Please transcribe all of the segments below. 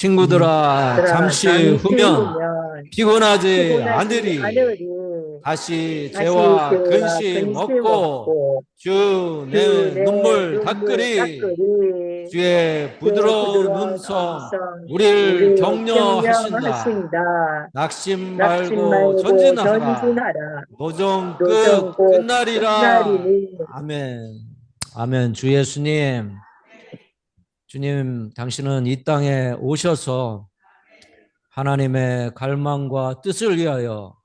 친구들아, 잠시 후면 후면 피곤하지 피곤하지 않으리. 않으리. 다시 다시 죄와 죄와 근심 근심 없고 없고 주 주 내 내 눈물 눈물 닦으리. 닦으리. 주의 주의 부드러운 부드러운 음성 음성 우리를 우리를 격려하신다. 격려하신다. 낙심 낙심 말고 말고 전진하라. 전진하라. 도전 끝 노정고 끝날이라. 끝날이니. 아멘. 아멘. 주 예수님, 주님 당신은 이 땅에 오셔서 하나님의 갈망과 뜻을 위하여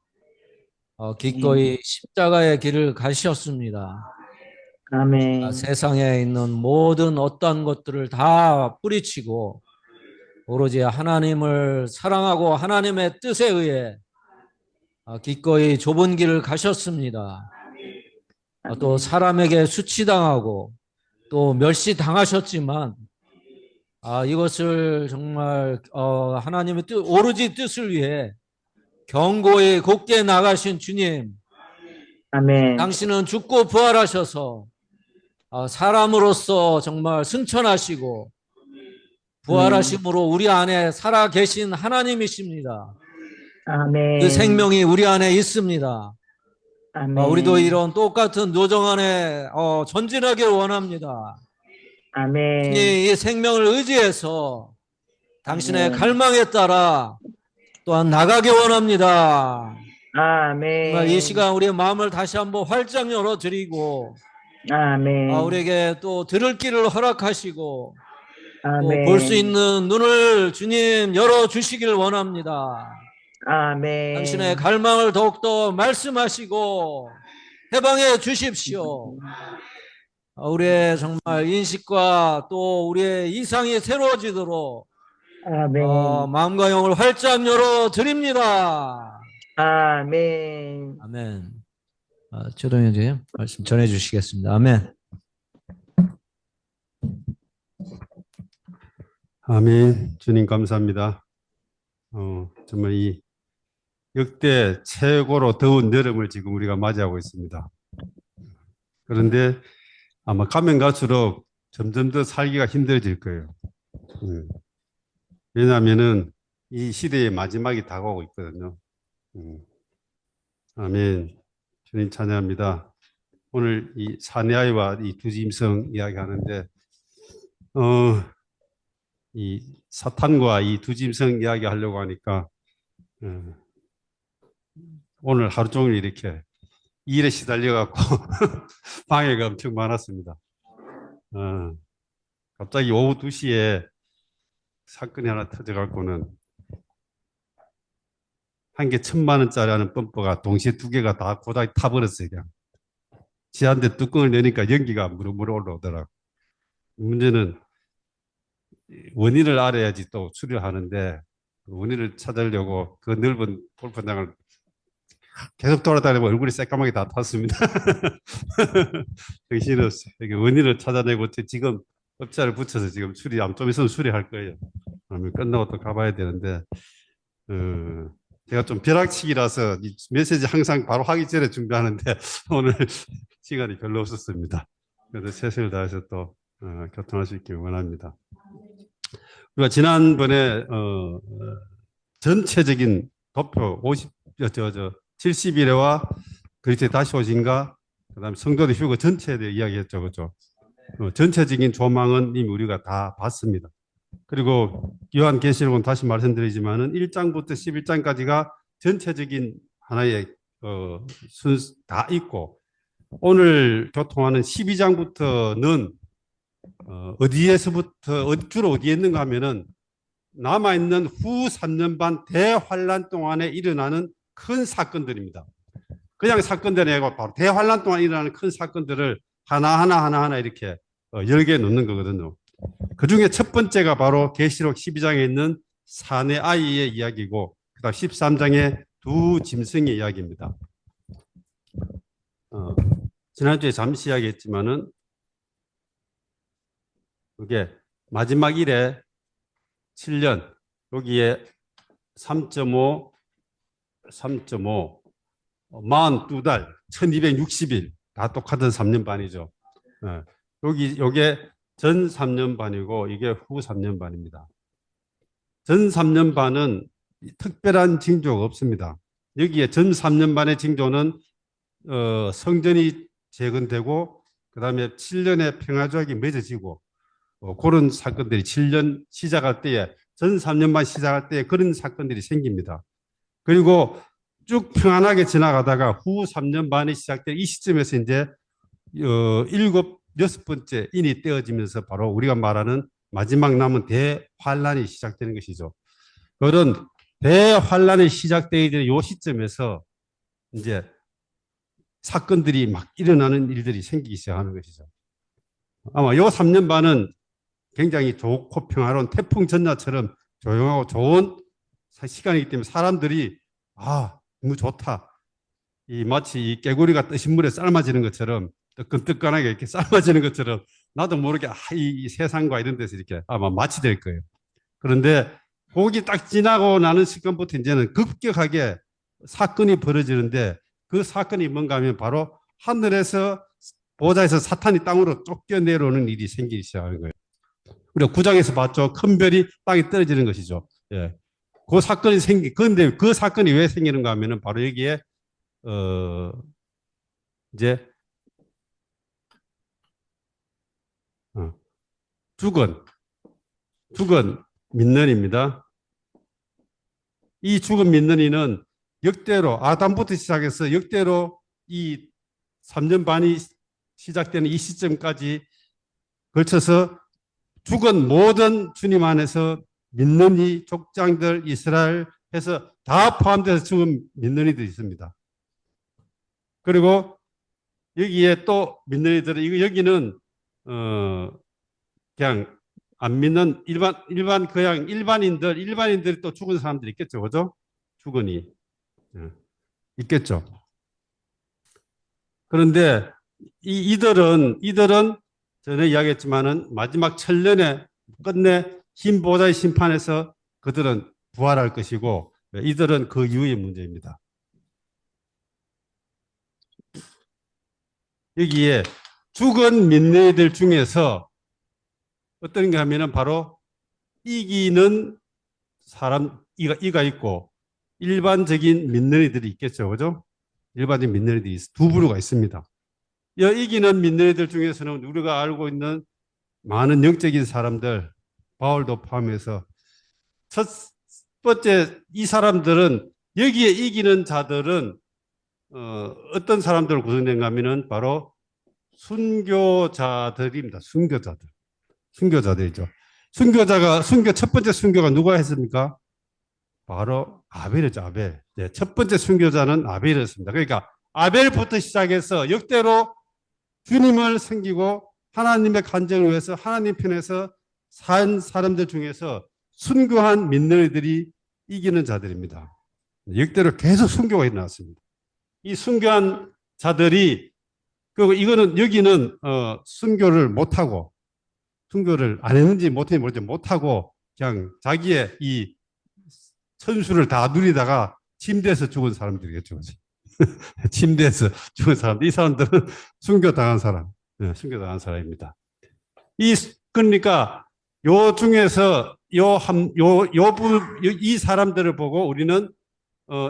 기꺼이 십자가의 길을 가셨습니다. 아멘. 세상에 있는 모든 어떠한 것들을 다 뿌리치고 오로지 하나님을 사랑하고 하나님의 뜻에 의해 기꺼이 좁은 길을 가셨습니다. 또 아멘. 사람에게 수치당하고 또 멸시당하셨지만 이것을 정말 하나님의 뜻, 오로지 뜻을 위해 견고히 곧게 나가신 주님, 아멘. 당신은 죽고 부활하셔서 사람으로서 정말 승천하시고 아멘. 부활하심으로 우리 안에 살아 계신 하나님이십니다. 그 아멘. 생명이 우리 안에 있습니다. 우리도 아멘. 이런 똑같은 노정 안에 전진하길 원합니다. 주님, 아멘. 이 생명을 의지해서 당신의 아멘. 갈망에 따라 또한 나가기 원합니다. 정말 이 아멘. 시간 우리의 마음을 다시 한번 활짝 열어드리고 아멘. 우리에게 또 들을 길을 허락하시고 또 볼 수 아멘. 있는 눈을 주님 열어주시길 원합니다. 당신의 아멘. 갈망을 더욱더 말씀하시고 해방해 주십시오. 우리의 정말 인식과 또 우리의 이상이 새로워지도록 아멘. 마음과 영을 활짝 열어드립니다. 아멘. 아멘. 최동현 님 말씀 전해주시겠습니다. 아멘. 아멘. 주님 감사합니다. 정말 이 역대 최고로 더운 여름을 지금 우리가 맞이하고 있습니다. 그런데 아마 가면 갈수록 점점 더 살기가 힘들어질 거예요. 왜냐하면은 이 시대의 마지막이 다가오고 있거든요. 아멘. 주님 찬양합니다. 오늘 이 사내아이와 이 두짐승 이야기하는데, 이 사탄과 이 두짐승 이야기하려고 하니까, 오늘 하루 종일 이렇게 일에 시달려갖고 방해가 엄청 많았습니다. 갑자기 오후 2시에 사건이 하나 터져갖고는 한 개 1,000만 원짜리 하는 펌프가 동시에 2개가 다 고장이 타버렸어요. 그냥 지한테 뚜껑을 여니까 연기가 무르무르 올라오더라고. 문제는 원인을 알아야지 또 수리하는데 원인을 찾으려고 그 넓은 골프장을 계속 돌아다니면 얼굴이 새까맣게 다 탔습니다. 정신없어요. 원인을 찾아내고 지금 업자를 붙여서 지금 좀 있으면 수리할 거예요. 그러면 끝나고 또 가봐야 되는데, 제가 좀 벼락치기라서 이 메시지 항상 바로 하기 전에 준비하는데 오늘 시간이 별로 없었습니다. 그래서 최선을 다해서 또 교통할 수 있길 원합니다. 우리가 지난번에 전체적인 도표 70일에와 그리스도에 다시 오신가, 그다음에 성도들 휴거 전체에 대해 이야기했죠, 그렇죠? 전체적인 조망은 이미 우리가 다 봤습니다. 그리고 요한계시록은 다시 말씀드리지만은 1장부터 11장까지가 전체적인 하나의 순서 다 있고, 오늘 교통하는 12장부터는 어디에서부터 주로 어디에 있는가 하면은 남아있는 후 3년 반 대환란 동안에 일어나는 큰 사건들입니다. 그냥 사건들이 아니고 바로 대환란 동안 일어나는 큰 사건들을 하나하나 이렇게 열게 놓는 거거든요. 그 중에 첫 번째가 바로 계시록 12장에 있는 사내 아이의 이야기고, 그 다음 13장의 두 짐승의 이야기입니다. 지난주에 잠시 이야기했지만은 그게 마지막 일에 7년, 여기에 3.5, 42달, 1260일, 다 똑같은 3년 반이죠. 요게 전 3년 반이고, 이게 후 3년 반입니다. 전 3년 반은 특별한 징조가 없습니다. 여기에 전 3년 반의 징조는 성전이 재건되고 그다음에 7년의 평화조약이 맺어지고 그런 사건들이 7년 시작할 때에 전 3년 반 시작할 때에 그런 사건들이 생깁니다. 그리고 쭉 평안하게 지나가다가 후 3년 반이 시작된 이 시점에서 이제 여섯 번째 인이 떼어지면서 바로 우리가 말하는 마지막 남은 대환란이 시작되는 것이죠. 그런 대환란이 시작되기 전에 이 시점에서 이제 사건들이 막 일어나는 일들이 생기기 시작하는 것이죠. 아마 요 3년 반은 굉장히 좋고 평화로운 태풍 전야처럼 조용하고 좋은 시간이기 때문에 사람들이 너무 좋다. 마치 이 깨구리가 뜨신 물에 삶아지는 것처럼 뜨끈뜨끈하게 이렇게 삶아지는 것처럼 나도 모르게 이 세상과 이런 데서 이렇게 아마 마치 될 거예요. 그런데 곡이 딱 지나고 나는 시간부터 이제는 급격하게 사건이 벌어지는데 그 사건이 뭔가 하면 바로 하늘에서 보좌에서 사탄이 땅으로 쫓겨 내려오는 일이 생기기 시작하는 거예요. 우리가 9장에서 봤죠. 큰 별이 땅에 떨어지는 것이죠. 예. 그 사건이 그런데 그 사건이 왜 생기는가 하면은 바로 여기에, 이제, 죽은 민년입니다. 이 죽은 민년이는 역대로 아담부터 시작해서 역대로 이 3년 반이 시작되는 이 시점까지 걸쳐서 죽은 모든 주님 안에서 민년이 족장들 이스라엘 해서 다 포함돼서 죽은 민년이들이 있습니다. 그리고 여기에 또 민년이들은 여기는 그냥 안 믿는 그냥 일반인들이 또 죽은 사람들이 있겠죠, 그죠? 죽은이 있겠죠. 그런데 이들은 전에 이야기했지만은 마지막 천년에 끝내 흰 보좌의 심판에서 그들은 부활할 것이고 이들은 그 이후의 문제입니다. 여기에 죽은 민내들 중에서 어떤 게 하면은 바로 이기는 사람 이가 있고 일반적인 민내들이 있겠죠, 그죠? 일반적인 민내들이 두 부류가 있습니다. 이기는 민내들 중에서는 우리가 알고 있는 많은 영적인 사람들, 바울도 포함해서 첫 번째 이 사람들은 여기에 이기는 자들은 어떤 사람들로 구성된가 하면은 바로 순교자들입니다. 순교자들이죠. 첫 번째 순교가 누가 했습니까? 바로 아벨이죠, 아벨. 네, 첫 번째 순교자는 아벨이었습니다. 그러니까 아벨부터 시작해서 역대로 주님을 섬기고 하나님의 간증을 위해서 하나님 편에서 산 사람들 중에서 순교한 민너리들이 이기는 자들입니다. 역대로 계속 순교가 일어났습니다. 이 순교한 자들이 이거는 여기는 순교를 못하고 순교를 안 했는지 못했는지 모르지 못하고 그냥 자기의 이 천수를 다 누리다가 침대에서 죽은 사람들이겠죠. 침대에서 죽은 사람들. 이 사람들은 순교당한 사람. 네, 순교당한 사람입니다. 그러니까 요 중에서 이 사람들을 보고 우리는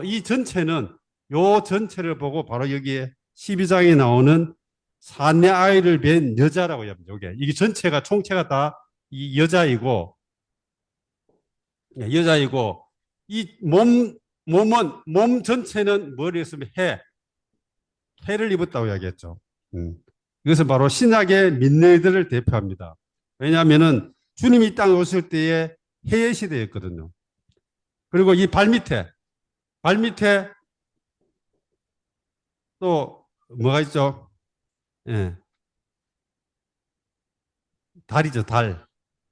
이 전체는 요 전체를 보고 바로 여기에 12장에 나오는 사내 아이를 뵌 여자라고 합니다. 이게 전체가 총체가 다 이 여자이고 이 몸 전체는 머리에 있으면 해를 입었다고 이야기했죠. 이것은 바로 신약의 민내들을 대표합니다. 왜냐하면은 주님이 이 땅에 오실 때에 해의 시대였거든요. 그리고 이 발밑에 또 뭐가 있죠? 예. 달이죠, 달.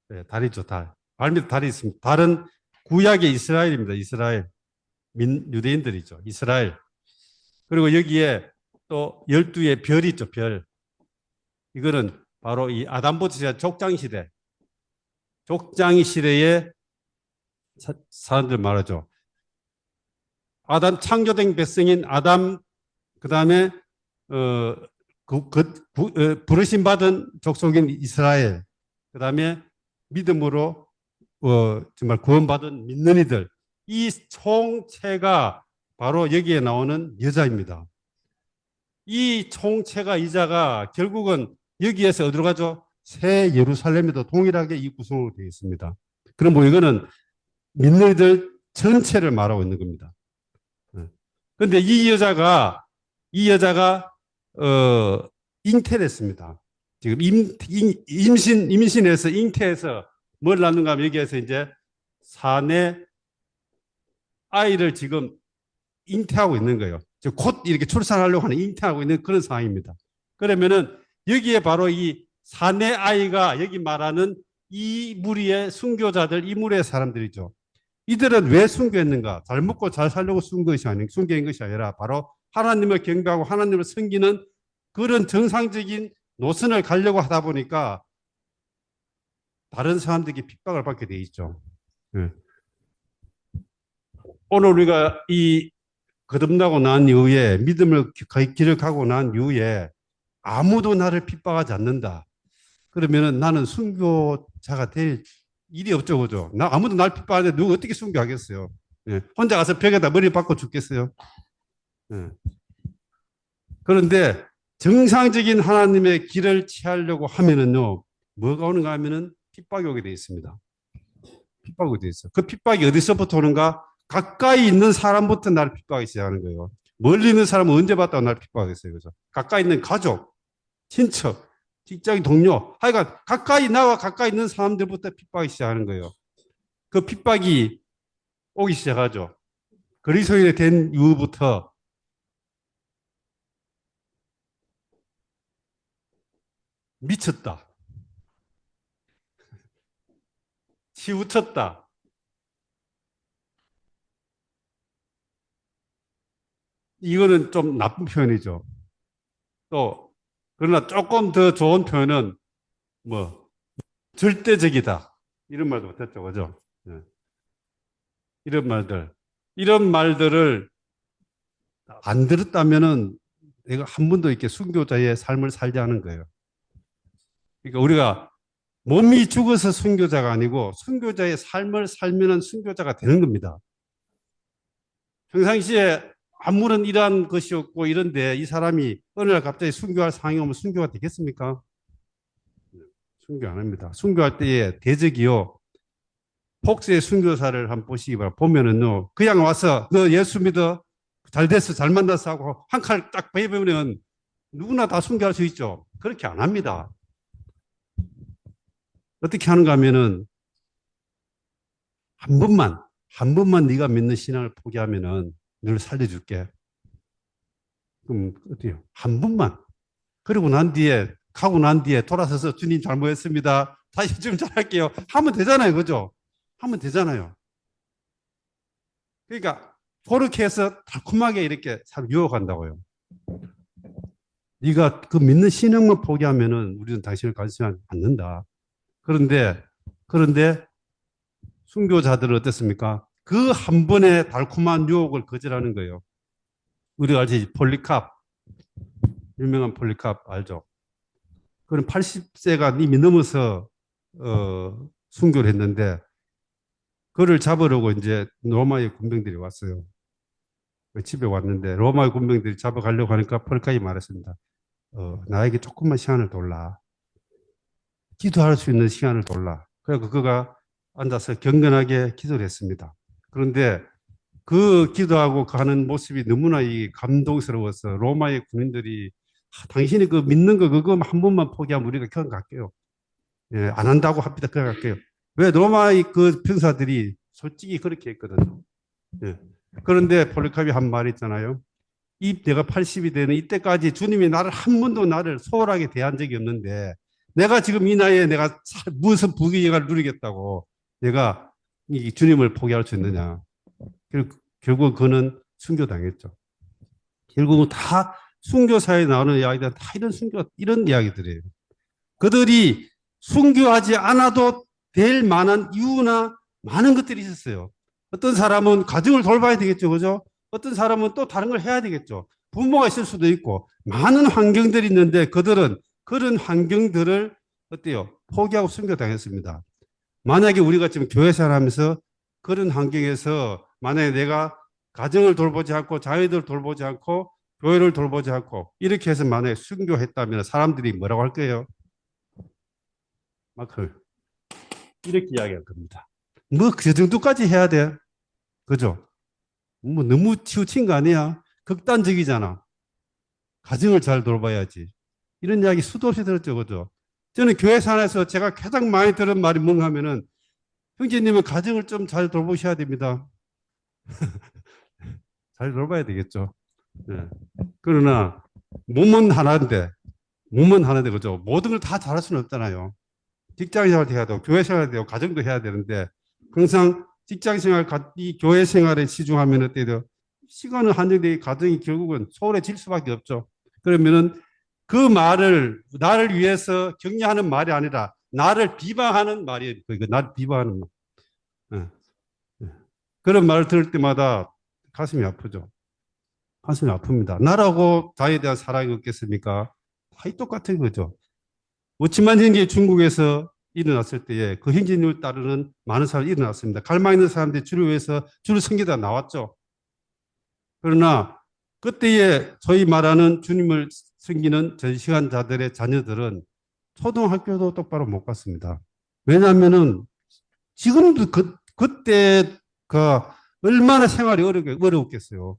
네, 달이죠, 달. 발밑에 달이 있습니다. 달은 구약의 이스라엘입니다. 이스라엘. 유대인들이죠. 이스라엘. 그리고 여기에 또 12의 별이 있죠, 별. 이거는 바로 이 아담부터 시작 족장시대. 족장시대의 사람들 말하죠. 아담 창조된 백성인 아담, 그 다음에, 부르심 받은 족속인 이스라엘, 그 다음에 믿음으로 정말 구원받은 믿는 이들, 이 총체가 바로 여기에 나오는 여자입니다. 이 총체가 이자가 결국은 여기에서 어디로 가죠? 새 예루살렘에도 동일하게 이 구성으로 되어 있습니다. 그럼 뭐 이거는 믿는 이들 전체를 말하고 있는 겁니다. 그런데 이 여자가 잉태를 했습니다. 지금 임신해서 잉태해서 뭘 낳는가 하면 여기에서 이제 사내 아이를 지금 잉태하고 있는 거예요. 곧 이렇게 출산하려고 하는 잉태하고 있는 그런 상황입니다. 그러면은 여기에 바로 이 사내 아이가 여기 말하는 이 무리의 순교자들, 이 무리의 사람들이죠. 이들은 왜 순교했는가? 잘 먹고 잘 살려고 순교인 것이 아니라 바로 하나님을 경배하고 하나님을 섬기는 그런 정상적인 노선을 가려고 하다 보니까 다른 사람들에게 핍박을 받게 돼 있죠. 네. 오늘 우리가 이 거듭나고 난 이후에 믿음을 길을 가고 난 이후에 아무도 나를 핍박하지 않는다. 그러면은 나는 순교자가 될 일이 없죠, 그죠? 아무도 날 핍박하는데 누가 어떻게 순교하겠어요? 네. 혼자 가서 벽에다 머리 박고 죽겠어요? 네. 그런데 정상적인 하나님의 길을 취하려고 하면은요, 뭐가 오는가 하면은 핍박이 오게 돼 있습니다. 핍박이 오게 돼 있어요. 그 핍박이 어디서부터 오는가? 가까이 있는 사람부터 나를 핍박하기 시작하는 거예요. 멀리 있는 사람은 언제 봤다고 나를 핍박하겠어요, 그죠? 가까이 있는 가족, 친척, 직장 동료, 하여간 나와 가까이 있는 사람들부터 핍박이 시작하는 거예요. 그 핍박이 오기 시작하죠. 그리스도인이 된 이후부터 미쳤다, 치우쳤다, 이거는 좀 나쁜 표현이죠. 또 그러나 조금 더 좋은 표현은 뭐 절대적이다, 이런 말도 못했죠, 그죠? 네. 이런 말들을 안 들었다면은 내가 한 번도 이렇게 순교자의 삶을 살지 않은 거예요. 그러니까 우리가 몸이 죽어서 순교자가 아니고 순교자의 삶을 살면은 순교자가 되는 겁니다. 평상시에 아무런 이러한 것이 없고 이런데 이 사람이 어느 날 갑자기 순교할 상황이 오면 순교가 되겠습니까? 순교 안 합니다. 순교할 때의 대적이요, 폭스의 순교사를 한번 보시기 바랍니다. 보면은요, 그냥 와서 너 예수 믿어, 잘 됐어, 잘 만났어 하고 한 칼 딱 베이면 누구나 다 순교할 수 있죠. 그렇게 안 합니다. 어떻게 하는가 하면은 한 번만 네가 믿는 신앙을 포기하면은 늘 살려줄게. 그럼 어때요? 한 번만. 그리고 가고 난 뒤에 돌아서서 주님 잘못했습니다, 다시 좀 잘할게요 하면 되잖아요, 그죠? 하면 되잖아요. 그러니까 그렇게 해서 달콤하게 이렇게 사람 유혹한다고요. 네가 그 믿는 신앙만 포기하면은 우리는 당신을 관심하지 않는다. 그런데 순교자들은 어땠습니까? 그 한 번의 달콤한 유혹을 거절하는 거예요. 우리가 알지, 폴리캅, 유명한 폴리캅 알죠? 그는 80세가 이미 넘어서 순교를 했는데 그를 잡으려고 이제 로마의 군병들이 왔어요. 집에 왔는데 로마의 군병들이 잡아가려고 하니까 폴리캅이 말했습니다. 나에게 조금만 시간을 달라. 기도할 수 있는 시간을 달라. 그래서 그가 앉아서 경건하게 기도를 했습니다. 그런데 그 기도하고 가는 모습이 너무나 감동스러워서 로마의 군인들이 당신이 그 믿는 거 그거 한 번만 포기하면 우리가 그냥 갈게요. 예, 안 한다고 합니다. 그냥 갈게요. 왜? 로마의 그 병사들이 솔직히 그렇게 했거든요. 예. 그런데 폴리캅이 한 말이 있잖아요. 내가 80이 되는 이때까지 주님이 한 번도 나를 소홀하게 대한 적이 없는데 내가 지금 이 나이에 내가 무슨 부귀영화를 누리겠다고 내가 이 주님을 포기할 수 있느냐. 결국 그는 순교당했죠. 결국은 다 순교사에 나오는 이야기들은 다 이런 이야기들이에요. 그들이 순교하지 않아도 될 만한 이유나 많은 것들이 있었어요. 어떤 사람은 가정을 돌봐야 되겠죠, 그죠? 어떤 사람은 또 다른 걸 해야 되겠죠. 부모가 있을 수도 있고 많은 환경들이 있는데 그들은 그런 환경들을 어때요? 포기하고 순교당했습니다. 만약에 우리가 지금 교회 생활하면서 그런 환경에서 만약에 내가 가정을 돌보지 않고 자녀들을 돌보지 않고 교회를 돌보지 않고 이렇게 해서 만약에 순교했다면 사람들이 뭐라고 할 거예요? 막 이렇게 이야기할 겁니다. 뭐 그 정도까지 해야 돼? 그죠? 뭐 너무 치우친 거 아니야? 극단적이잖아. 가정을 잘 돌봐야지. 이런 이야기 수도 없이 들었죠, 그죠? 저는 교회 산에서 제가 가장 많이 들은 말이 뭔가 하면은 형제님은 가정을 좀 잘 돌보셔야 됩니다. 잘 돌봐야 되겠죠. 네. 그러나 몸은 하나인데 그죠? 모든 걸 다 잘할 수는 없잖아요. 직장 생활도 해야 되고 교회 생활도 해야 되고 가정도 해야 되는데 항상 직장 생활, 이 교회 생활에 치중하면 어때요? 시간은 한정되고 가정이 결국은 소홀해질 수밖에 없죠. 그러면은 그 말을 나를 위해서 격려하는 말이 아니라 나를 비방하는 말이에요. 나를 비방하는 말. 네. 네. 그런 말을 들을 때마다 가슴이 아프죠. 가슴이 아픕니다. 나라고 자에 대한 사랑이 없겠습니까? 다 똑같은 거죠. 오치만 행제 중국에서 일어났을 때에 그 행진을 따르는 많은 사람이 일어났습니다. 갈망 있는 사람들이 줄을 위해서 줄을 섬기다 나왔죠. 그러나 그때에 저희 말하는 주님을 섬기는 전시관자들의 자녀들은 초등학교도 똑바로 못 갔습니다. 왜냐하면은 지금도 그때 얼마나 생활이 어려웠겠어요.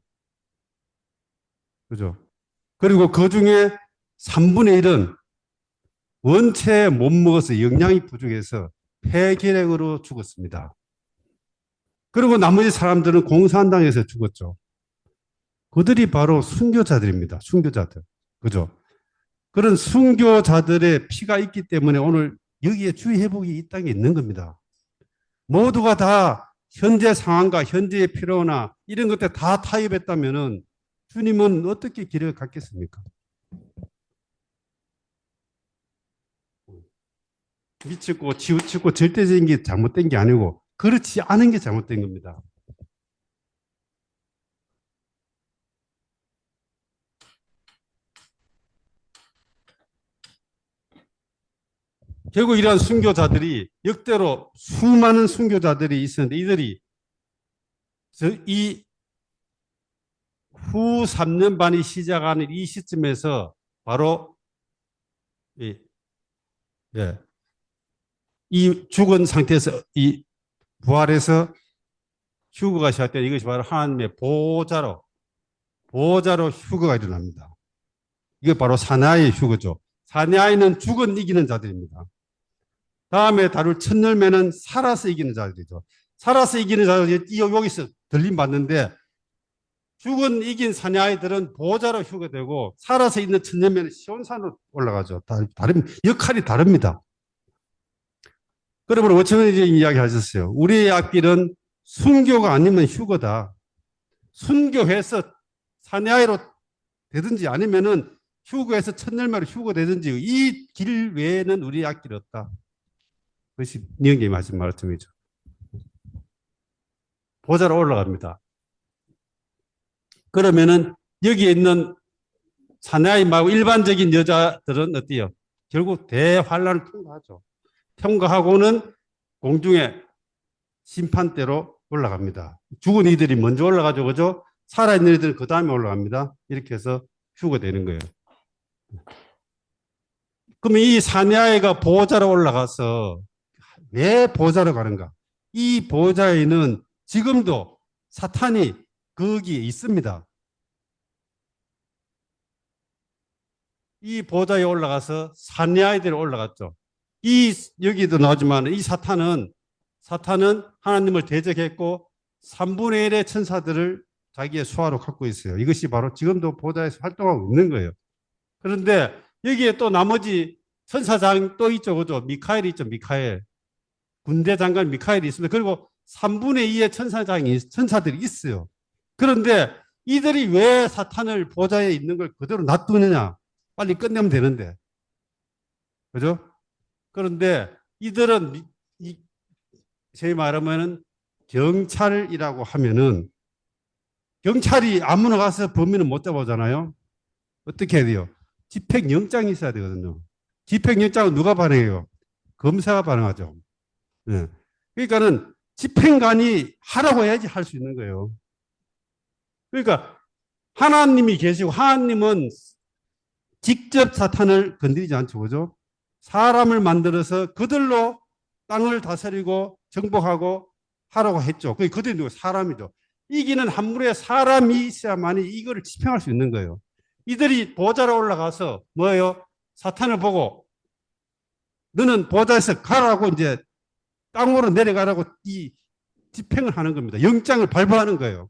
그죠? 그리고 그 중에 3분의 1은 원체 못 먹어서 영양이 부족해서 폐결핵으로 죽었습니다. 그리고 나머지 사람들은 공산당에서 죽었죠. 그들이 바로 순교자들입니다. 순교자들. 그죠? 그런 순교자들의 피가 있기 때문에 오늘 여기에 주의 회복이 이 땅에 있는 겁니다. 모두가 다 현재 상황과 현재의 필요나 이런 것들 다 타협했다면은 주님은 어떻게 길을 갔겠습니까? 미치고 치우치고 절대적인 게 잘못된 게 아니고 그렇지 않은 게 잘못된 겁니다. 결국 이러한 순교자들이 역대로 수많은 순교자들이 있었는데 이들이 이 후 3년 반이 시작하는 이 시점에서 바로 예, 이 죽은 상태에서 이 부활해서 휴거가 시작된 이것이 바로 하나님의 보호자로 휴거가 일어납니다. 이게 바로 사내아이의 휴거죠. 사내아이는 죽은 이기는 자들입니다. 다음에 다룰 첫 열매는 살아서 이기는 자들이죠. 살아서 이기는 자들이 여기서 들림 받는데 죽은 이긴 사내아이들은 보호자로 휴거되고 살아서 있는 첫 열매는 시온산으로 올라가죠. 다른 역할이 다릅니다. 그러면 어쩌면 이야기 하셨어요. 우리의 앞길은 순교가 아니면 휴거다. 순교해서 사내아이로 되든지 아니면은 휴거해서 첫 열매로 휴거되든지 이 길 외에는 우리의 앞길이 없다. 그것이 니은님이 하신 말씀이죠. 보좌로 올라갑니다. 그러면은 여기에 있는 사내아이 말고 일반적인 여자들은 어때요? 결국 대환란을 통과하죠. 통과하고는 공중에 심판대로 올라갑니다. 죽은 이들이 먼저 올라가죠. 그죠? 살아있는 이들은 그 다음에 올라갑니다. 이렇게 해서 휴거되는 거예요. 그러면 이 사내아이가 보호자로 올라가서 왜 보호자로 가는가? 이 보호자에는 지금도 사탄이 거기에 있습니다. 이 보호자에 올라가서 사내아이들이 올라갔죠. 여기도 나오지만 이 사탄은 하나님을 대적했고 3분의 1의 천사들을 자기의 수하로 갖고 있어요. 이것이 바로 지금도 보호자에서 활동하고 있는 거예요. 그런데 여기에 또 나머지 천사장 또 있죠. 그죠? 미카엘이 있죠. 미카엘. 군대 장관 미카엘이 있습니다. 그리고 3분의 2의 천사들이 있어요. 그런데 이들이 왜 사탄을 보좌에 있는 걸 그대로 놔두느냐? 빨리 끝내면 되는데. 그죠? 그런데 이들은 제 말하면은 경찰이라고 하면은 경찰이 아무나 가서 범인을 못 잡아오잖아요. 어떻게 해야 돼요? 집행영장이 있어야 되거든요. 집행영장은 누가 발행해요? 검사가 발행하죠. 네. 그러니까는 집행관이 하라고 해야지 할 수 있는 거예요. 그러니까 하나님이 계시고 하나님은 직접 사탄을 건드리지 않죠. 그죠? 사람을 만들어서 그들로 땅을 다스리고 정복하고 하라고 했죠. 그들이 누구? 사람이죠. 이기는 한 무리의 사람이 있어야만이 이거를 집행할 수 있는 거예요. 이들이 보좌로 올라가서 뭐예요? 사탄을 보고 너는 보좌에서 가라고 이제 땅으로 내려가라고 이 집행을 하는 겁니다. 영장을 발부하는 거예요.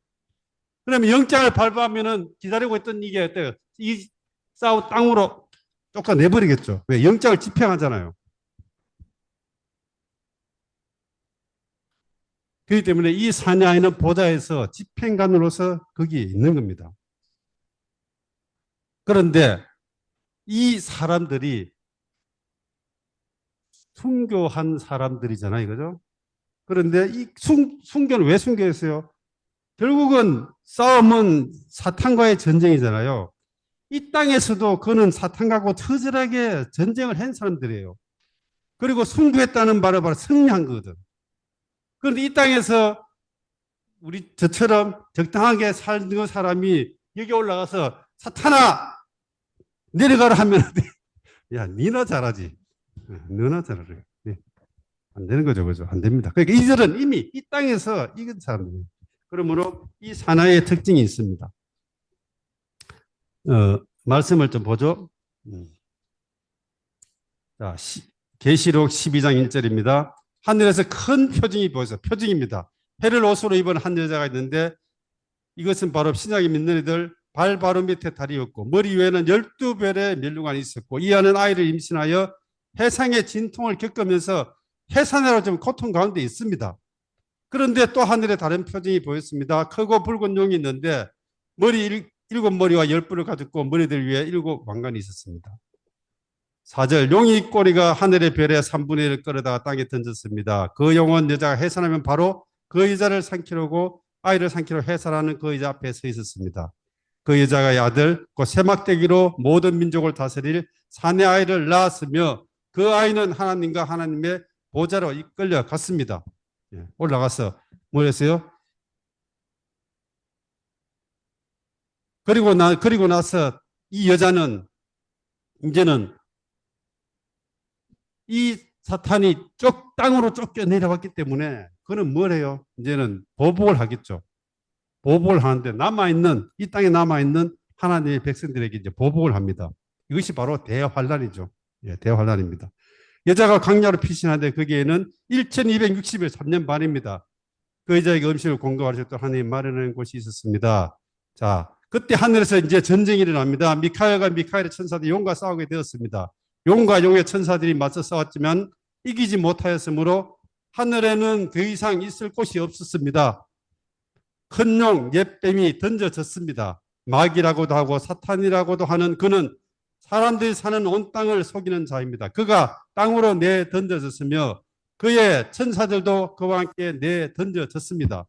그러면 영장을 발부하면은 기다리고 있던 이게 어때요? 이 싸우 땅으로 쫓아내버리겠죠. 왜? 영장을 집행하잖아요. 그렇기 때문에 이 사냐이는 보좌에서 집행관으로서 거기에 있는 겁니다. 그런데 이 사람들이 순교한 사람들이잖아요. 그죠? 그런데 이 순교는 왜 순교했어요? 결국은 싸움은 사탄과의 전쟁이잖아요. 이 땅에서도 그는 사탄과 처절하게 전쟁을 한 사람들이에요. 그리고 순교했다는 말은 바로 승리한 거거든. 그런데 이 땅에서 우리 저처럼 적당하게 살는 사람이 여기 올라가서 사탄아 내려가라 하면 야 니나 잘하지. 너나 잘하래. 안 되는 거죠. 그죠? 안 됩니다. 그러니까 이들은 이미 이 땅에서 이긴 사람들이에요. 그러므로 이 산하의 특징이 있습니다. 말씀을 좀 보죠. 자, 계시록 12장 1절입니다. 하늘에서 큰 표징이 보여서 표징입니다. 해를 옷으로 입은 한 여자가 있는데 이것은 바로 신약이 믿는 이들 발 바로 밑에 다리였고 머리 위에는 12별의 면류관이 있었고 이 안은 아이를 임신하여 해상의 진통을 겪으면서 해산으로 좀 고통 가운데 있습니다. 그런데 또 하늘에 다른 표징이 보였습니다. 크고 붉은 용이 있는데 일곱 머리와 10뿔을 가졌고 머리들 위에 7 왕관이 있었습니다. 4절 용이 꼬리가 하늘의 별의 3분의 1을 끌어다가 땅에 던졌습니다. 그 용은 여자가 해산하면 바로 그 여자를 삼키려고 아이를 삼키려 해산하는 그 여자 앞에 서 있었습니다. 그 여자가 아들 곧 세막대기로 모든 민족을 다스릴 사내 아이를 낳았으며 그 아이는 하나님과 하나님의 보좌로 이끌려 갔습니다. 올라가서 뭐 했어요? 그리고 나서 이 여자는 이제는 이 사탄이 땅으로 쫓겨 내려왔기 때문에 그는 뭘 해요? 이제는 보복을 하겠죠. 보복을 하는데 이 땅에 남아있는 하나님의 백성들에게 이제 보복을 합니다. 이것이 바로 대환란이죠. 대환란입니다. 여자가 광야로 피신하는데 거기에는 1260일 3년 반입니다. 그 여자에게 음식을 공급하셨던 하나님 마련하는 곳이 있었습니다. 자, 그때 하늘에서 이제 전쟁이 일어납니다. 미카엘과 미카엘의 천사들이 용과 싸우게 되었습니다. 용과 용의 천사들이 맞서 싸웠지만 이기지 못하였으므로 하늘에는 더 이상 있을 곳이 없었습니다. 큰 용, 옛뱀이 던져졌습니다. 마귀라고도 하고 사탄이라고도 하는 그는 사람들이 사는 온 땅을 속이는 자입니다. 그가 땅으로 내던져졌으며 그의 천사들도 그와 함께 내던져졌습니다.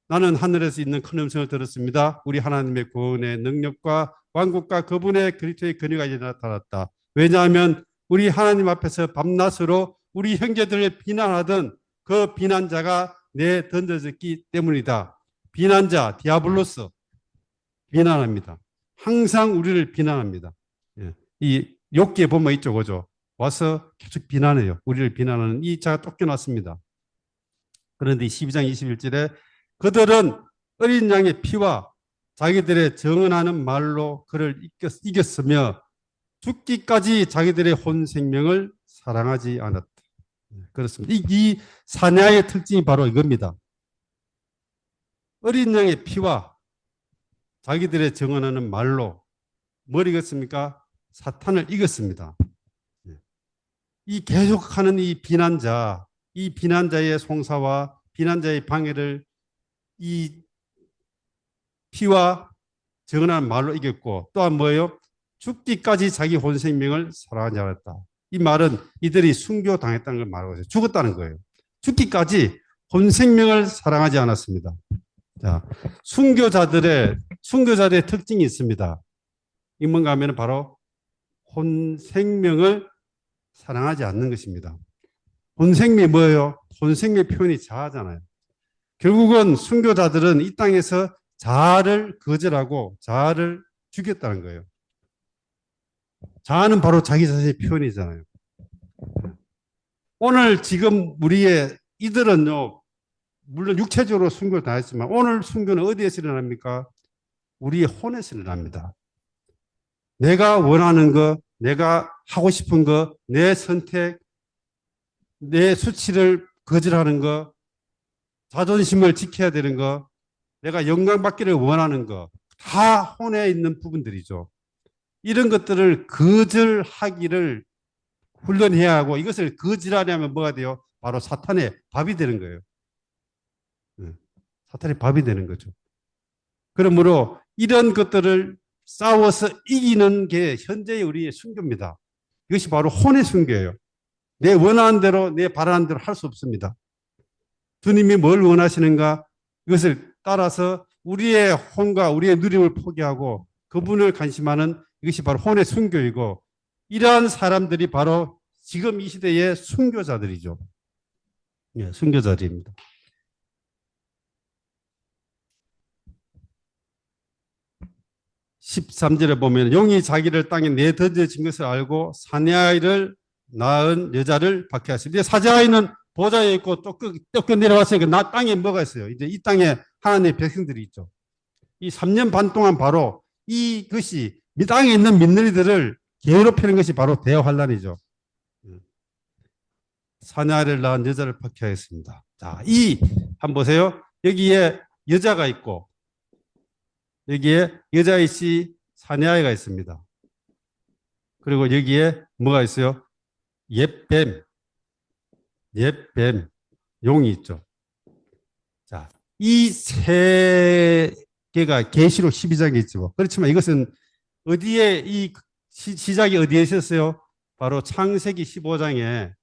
나는 하늘에서 있는 큰 음성을 들었습니다. 우리 하나님의 구원의 능력과 왕국과 그분의 그리스도의 권위가 이제 나타났다. 왜냐하면 우리 하나님 앞에서 밤낮으로 우리 형제들을 비난하던 그 비난자가 내던져졌기 때문이다. 비난자 디아블로스 비난합니다. 항상 우리를 비난합니다. 이 욥기에 보면 있죠, 그죠? 와서 계속 비난해요. 우리를 비난하는 이 자가 쫓겨났습니다. 그런데 12장 21절에 그들은 어린 양의 피와 자기들의 정언하는 말로 그를 이겼으며 죽기까지 자기들의 혼 생명을 사랑하지 않았다. 그렇습니다. 이 사냐의 특징이 바로 이겁니다. 어린 양의 피와 자기들의 정언하는 말로 뭘 이겼습니까? 사탄을 이겼습니다. 이 계속하는 이 비난자의 송사와 비난자의 방해를 이 피와 정언하는 말로 이겼고 또한 뭐예요? 죽기까지 자기 혼 생명을 사랑하지 않았다. 이 말은 이들이 순교당했다는 걸 말하고 있어요. 죽었다는 거예요. 죽기까지 혼 생명을 사랑하지 않았습니다. 자, 순교자들의 특징이 있습니다. 이 뭔가 하면 바로 혼 생명을 사랑하지 않는 것입니다. 혼생미 뭐예요? 혼생미 표현이 자아잖아요. 결국은 순교자들은 이 땅에서 자아를 거절하고 자아를 죽였다는 거예요. 자아는 바로 자기 자신의 표현이잖아요. 오늘 지금 우리의 이들은요, 물론 육체적으로 순교를 다 했지만 오늘 순교는 어디에서 일어납니까? 우리의 혼에서 일어납니다. 내가 원하는 거, 내가 하고 싶은 거, 내 선택, 내 수치를 거절하는 거, 자존심을 지켜야 되는 거, 내가 영광받기를 원하는 거, 다 혼에 있는 부분들이죠. 이런 것들을 거절하기를 훈련해야 하고 이것을 거절하려면 뭐가 돼요? 바로 사탄의 밥이 되는 거예요. 사탄의 밥이 되는 거죠. 그러므로 이런 것들을 싸워서 이기는 게 현재의 우리의 순교입니다. 이것이 바로 혼의 순교예요. 내 원하는 대로, 내 바라는 대로 할 수 없습니다. 주님이 뭘 원하시는가? 이것을 따라서 우리의 혼과 우리의 누림을 포기하고 그분을 관심하는 이것이 바로 혼의 순교이고 이러한 사람들이 바로 지금 이 시대의 순교자들이죠. 예, 순교자들입니다. (13절에) 보면 용이 자기를 땅에 내던져진 것을 알고 사내아이를 낳은 여자를 박해하시고, 사내아이는 보좌에 있고 또 내려왔으니까 나 땅에 뭐가 있어요? 이제 이 땅에 하나님의 백성들이 있죠. 이 3년 반 동안 바로 이것이 이 땅에 있는 민너리들을 괴롭히는 것이 바로 대환란이죠. 사내아이를 낳은 여자를 박해하였습니다. 자, 한번 보세요. 여기에 여자가 있고 여기에 여자의 씨 사내아이가 있습니다. 그리고 여기에 뭐가 있어요? 옛뱀, 용이 있죠. 자, 이 세 개가 계시록 12장에 있죠. 그렇지만 이것은 어디에 시작이 어디에 있었어요? 바로 창세기 15장에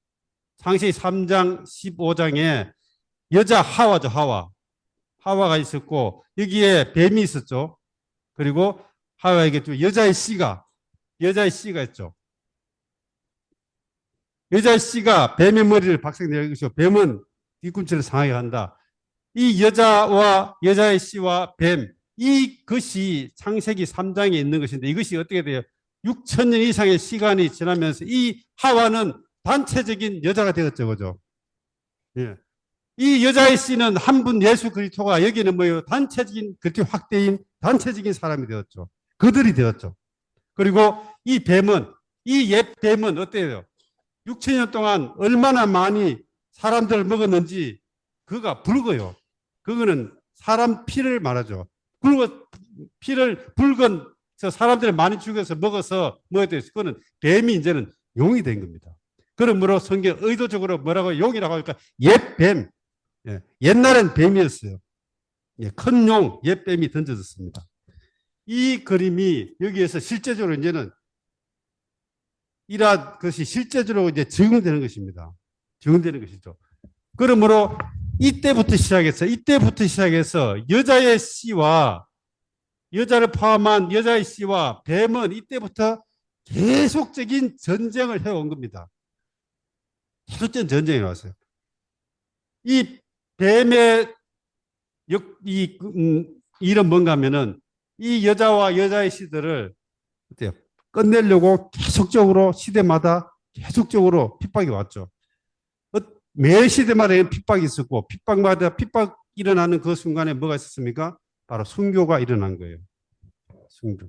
창세기 3장 15장에 여자 하와죠. 하와가 있었고 여기에 뱀이 있었죠. 그리고 하와에게 또 여자의 씨가 있죠. 여자의 씨가 뱀의 머리를 박살내는 것이고 뱀은 뒤꿈치를 상하게 한다. 이 여자의 씨와 뱀, 이것이 창세기 3장에 있는 것인데 이것이 어떻게 돼요? 6,000년 이상의 시간이 지나면서 이 하와는 단체적인 여자가 되었죠. 그죠? 예. 이 여자의 씨는 한 분 예수 그리스도가 여기는 뭐예요? 단체적인 그리스도 확대인 단체적인 사람이 되었죠. 그들이 되었죠. 그리고 이 옛 뱀은 어때요? 6,000년 동안 얼마나 많이 사람들을 먹었는지 그가 붉어요. 그거는 사람 피를 말하죠. 붉은 사람들을 많이 죽여서 먹어서 뭐가 됐어요? 그거는 뱀이 이제는 용이 된 겁니다. 그러므로 성경 의도적으로 뭐라고 용이라고 할까? 옛 뱀. 예, 옛날엔 뱀이었어요. 예, 큰 용, 옛 뱀이 던져졌습니다. 이 그림이 여기에서 실제적으로 이제는 이러한 것이 실제적으로 이제 적용되는 것입니다. 적용되는 것이죠. 그러므로 이때부터 시작해서 여자의 씨와 여자를 포함한 여자의 씨와 뱀은 이때부터 계속적인 전쟁을 해온 겁니다. 계속적인 전쟁이 왔어요. 이 뱀의 일은 뭔가 하면은 이 여자와 여자의 씨들을 어때요? 끝내려고 계속적으로 시대마다 계속적으로 핍박이 왔죠. 매 시대마다 핍박이 있었고 핍박마다 핍박 일어나는 그 순간에 뭐가 있었습니까? 바로 순교가 일어난 거예요. 순교.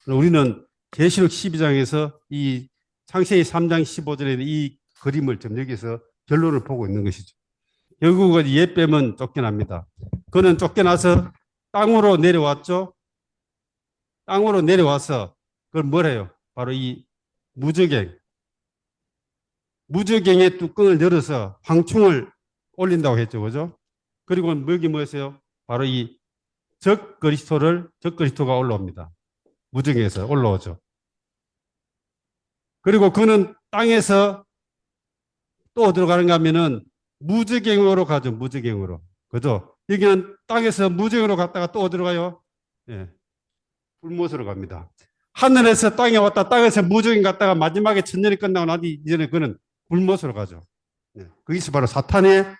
우리는 계시록 12장에서 이 창세기 3장 15절에 이 그림을 좀 여기서 결론을 보고 있는 것이죠. 결국은 옛뱀은 쫓겨납니다. 그는 쫓겨나서 땅으로 내려왔죠. 땅으로 내려와서 그걸 뭘 해요? 바로 이 무저갱의 뚜껑을 열어서 황충을 올린다고 했죠. 그죠? 그리고 여기 뭐였어요? 바로 이 적그리스도가 올라옵니다. 무저갱에서 올라오죠. 그리고 그는 땅에서 또 어디로 가는가 하면은 무저갱으로 가죠. 무저갱으로. 그죠? 여기는 땅에서 무저갱으로 갔다가 또 어디로 가요? 예. 불못으로 갑니다. 하늘에서 땅에 왔다 땅에서 무적인 갔다가 마지막에 천년이 끝나고 나기 이전에 그는 불못으로 가죠. 네. 그것이 바로 사탄의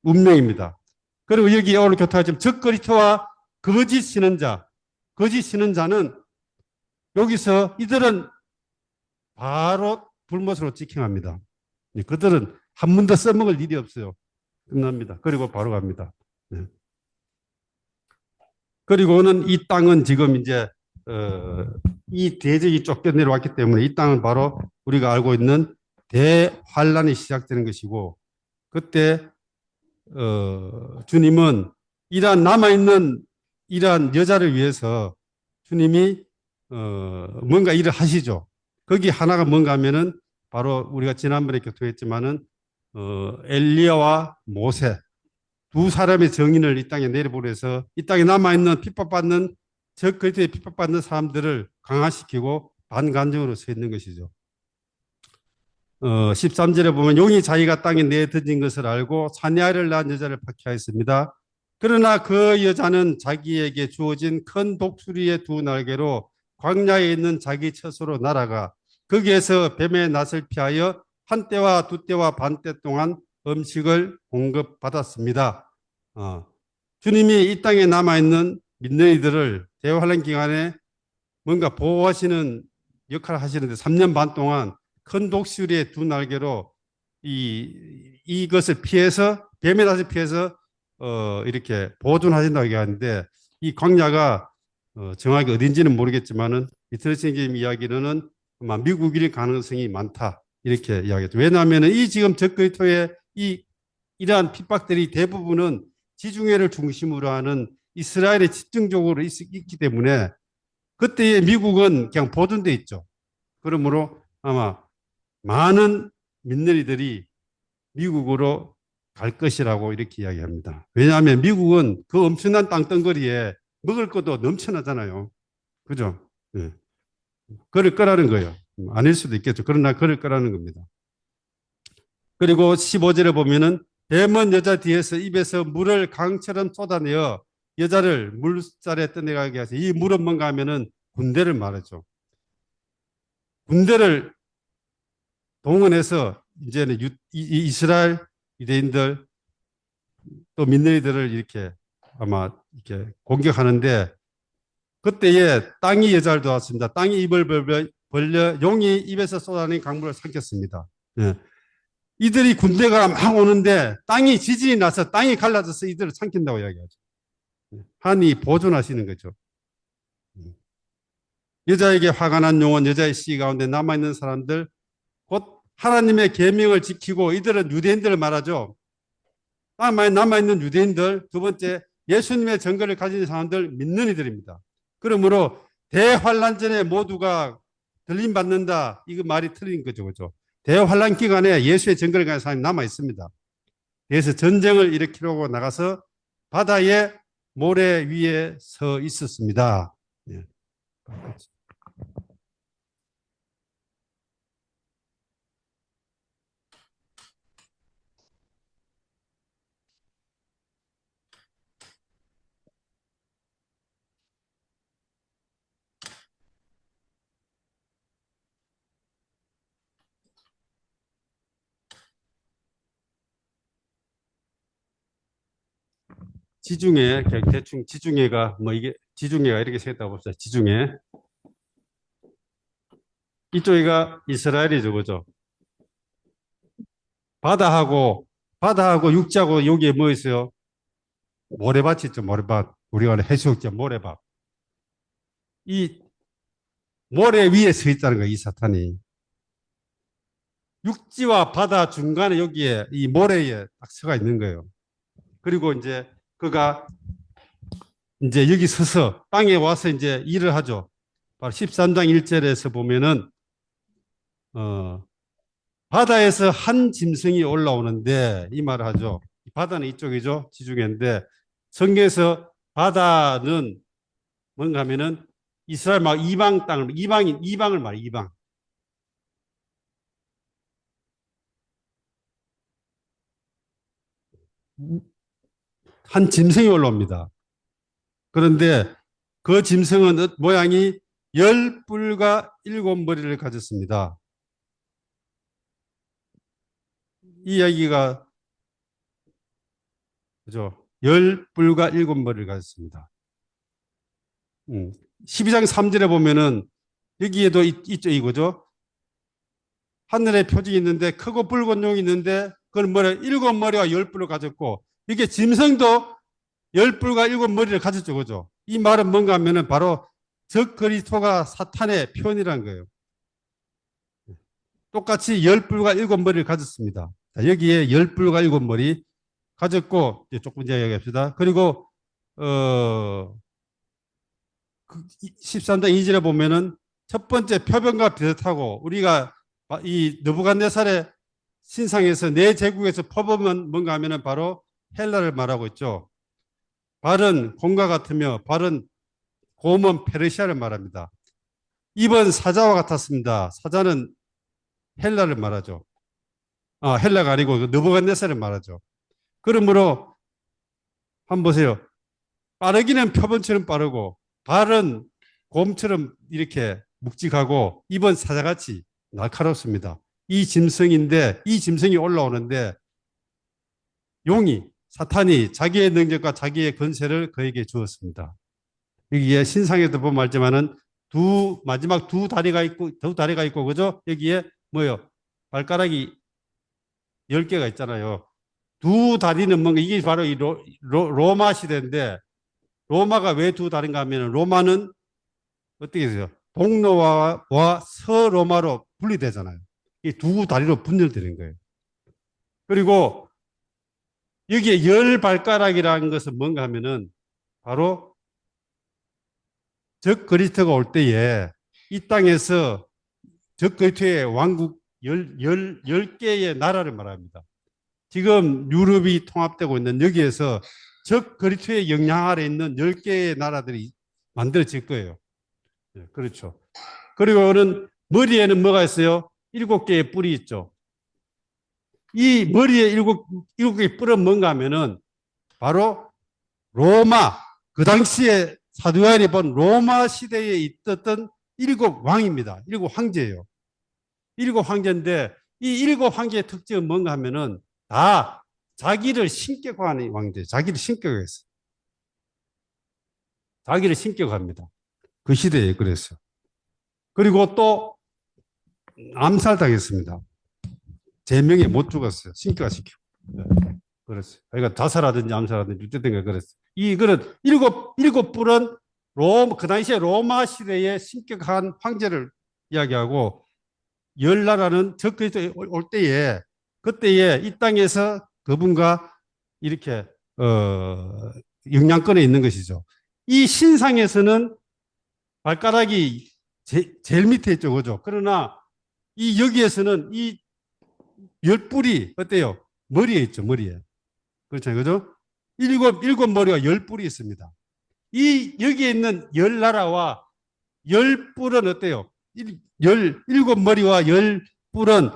운명입니다. 그리고 여기 오늘 교토가 지금 적그리스도와 거짓 신은자는 여기서 이들은 바로 불못으로 직행합니다. 네. 그들은 한 번 더 써먹을 일이 없어요. 끝납니다. 그리고 바로 갑니다. 네. 그리고는 이 땅은 지금 이제 이 대적이 쫓겨 내려왔기 때문에 이 땅은 바로 우리가 알고 있는 대환란이 시작되는 것이고, 그때 주님은 이러한 남아있는 이러한 여자를 위해서 주님이 뭔가 일을 하시죠. 거기 하나가 뭔가 하면은 바로 우리가 지난번에 교통했지만은 엘리야와 모세 두 사람의 정인을 이 땅에 내려보내서 이 땅에 남아있는 핍박받는 적그리스도에 핍박받는 사람들을 강화시키고 반간정으로 서 있는 것이죠. 13절에 보면 용이 자기가 땅에 내던진 것을 알고 사내아를 낳은 여자를 박해하였습니다. 그러나 그 여자는 자기에게 주어진 큰 독수리의 두 날개로 광야에 있는 자기 처소로 날아가 거기에서 뱀의 낯을 피하여 한 때와 두 때와 반 때 동안 음식을 공급받았습니다. 주님이 이 땅에 남아있는 믿는 이들을 대환란 기간에 뭔가 보호하시는 역할을 하시는데 3년 반 동안 큰 독수리의 두 날개로 이것을 피해서 뱀의 낯을 피해서 이렇게 보존하신다고 얘기하는데, 이 광야가 정확히 어딘지는 모르겠지만은 이트리 선생님 이야기로는 아마 미국일 가능성이 많다 이렇게 이야기했죠. 왜냐하면 이 지금 적그리스도의 이러한 핍박들이 대부분은 지중해를 중심으로 하는 이스라엘에 집중적으로 있기 때문에 그때의 미국은 그냥 보존돼 있죠. 그러므로 아마 많은 믿는 이들이 미국으로 갈 것이라고 이렇게 이야기합니다. 왜냐하면 미국은 그 엄청난 땅덩어리에 먹을 것도 넘쳐나잖아요. 그죠? 네. 그럴 거라는 거예요. 아닐 수도 있겠죠. 그러나 그럴 거라는 겁니다. 그리고 15절에 보면은 뱀은 여자 뒤에서 입에서 물을 강처럼 쏟아내어 여자를 물살에 떠내가게 하세요. 이 물은 뭔가 하면은 군대를 말하죠. 군대를 동원해서 이제는 이스라엘 유대인들 또 믿는 이들을 이렇게 아마 이렇게 공격하는데, 그때에 땅이 여자를 도왔습니다. 땅이 입을 벌려 용이 입에서 쏟아낸 강물을 삼켰습니다. 예. 이들이 군대가 막 오는데 땅이 지진이 나서 땅이 갈라져서 이들을 삼킨다고 이야기하죠. 하나님이 보존하시는 거죠. 여자에게 화가 난 용은 여자의 씨 가운데 남아있는 사람들, 곧 하나님의 계명을 지키고, 이들은 유대인들을 말하죠. 남아있는 유대인들. 두 번째, 예수님의 증거를 가진 사람들, 믿는 이들입니다. 그러므로 대환란 전에 모두가 들림받는다, 이거 말이 틀린 거죠. 그죠? 대환란 기간에 예수의 증거를 가진 사람이 남아 있습니다. 그래서 전쟁을 일으키려고 나가서 바다의 모래 위에 서 있었습니다. 예. 지중해, 대충 지중해가 뭐 이게 지중해가 이렇게 생겼다고 봅시다. 지중해. 이쪽이가 이스라엘이죠, 그죠? 바다하고 육지하고 여기에 뭐 있어요? 모래밭이 있죠, 모래밭. 우리가 해수욕장 모래밭. 이 모래 위에 서 있다는 거예요, 이 사탄이. 육지와 바다 중간에 여기에 이 모래에 딱 서가 있는 거예요. 그리고 이제 그가 이제 여기 서서 땅에 와서 이제 일을 하죠. 바로 13장 1절에서 보면은 바다에서 한 짐승이 올라오는데 이 말을 하죠. 바다는 이쪽이죠. 지중해인데 성경에서 바다는 뭔가 하면은 이스라엘 막 이방 땅을 이방을 말해 이방. 한 짐승이 올라옵니다. 그런데 그 짐승은 모양이 열 뿔과 일곱 머리를 가졌습니다. 이 이야기가 그죠? 열 뿔과 일곱 머리를 가졌습니다. 12장 3절에 보면은 여기에도 있죠, 이거죠? 하늘에 표징이 있는데 크고 붉은 용이 있는데 그건 뭐래? 일곱 머리와 열 뿔을 가졌고 이게 짐승도 열 뿔과 일곱 머리를 가졌죠, 그죠? 이 말은 뭔가 하면은 바로 적 그리스도가 사탄의 표현이라는 거예요. 똑같이 열 뿔과 일곱 머리를 가졌습니다. 자, 여기에 열 뿔과 일곱 머리 가졌고 이제 조금 이야기합시다. 그리고 13장 2절에 보면은 첫 번째 표변과 비슷하고 우리가 이 느부갓네살의 신상에서 네 제국에서 표범은 뭔가 하면은 바로 헬라를 말하고 있죠. 발은 곰과 같으며 발은 곰은 페르시아를 말합니다. 입은 사자와 같았습니다. 사자는 헬라를 말하죠. 헬라가 아니고 느부갓네살을 말하죠. 그러므로 한번 보세요. 빠르기는 표범처럼 빠르고 발은 곰처럼 이렇게 묵직하고 입은 사자같이 날카롭습니다. 이 짐승인데 이 짐승이 올라오는데 용이 사탄이 자기의 능력과 자기의 권세를 그에게 주었습니다. 여기에 신상에도 보면 알지만은 마지막 두 다리가 있고 그죠? 여기에 뭐요? 발가락이 10개가 있잖아요. 두 다리는 뭔가 이게 바로 이 로마 시대인데 로마가 왜 두 다리인가 하면 로마는 어떻게 해요? 동로마와 서로마로 분리되잖아요. 이 두 다리로 분열되는 거예요. 그리고 여기에 열 발가락이라는 것은 뭔가 하면은 바로 적 그리스도가 올 때에 이 땅에서 적 그리스도의 왕국 열 개의 나라를 말합니다. 지금 유럽이 통합되고 있는 여기에서 적 그리스도의 영향 아래 있는 10개의 나라들이 만들어질 거예요. 네, 그렇죠. 그리고는 머리에는 뭐가 있어요? 7개의 뿔이 있죠. 이 머리에 일곱 개의 뿔은 뭔가 하면은 바로 로마, 그 당시에 사도요한이 본 로마 시대에 있었던 7왕입니다. 7황제예요. 7황제인데 이 7황제의 특징은 뭔가 하면은 다 자기를 신격화하는 왕제예요. 자기를 신격화했어요. 자기를 신격화합니다. 그 시대에 그랬어요. 그리고 또 암살당했습니다. 제명에 못 죽었어요. 신격화시키고. 네, 그랬어요. 그러니까 자살하든지 암살하든지 어쨌든 그랬어요. 이거는 일곱 뿔은 그 당시에 로마 시대에 신격한 황제를 이야기하고 열 나라는 적 그리스도 올 때에 그때에 이 땅에서 그분과 이렇게 영향권에 있는 것이죠. 이 신상에서는 발가락이 제일 밑에 있죠, 그죠? 그러나 이 여기에서는 이 열 뿔이 어때요? 머리에 있죠, 머리에. 그렇죠, 그죠? 일곱 머리와 열 뿔이 있습니다. 여기에 있는 열 나라와 열 뿔은 어때요? 일곱 머리와 열 뿔은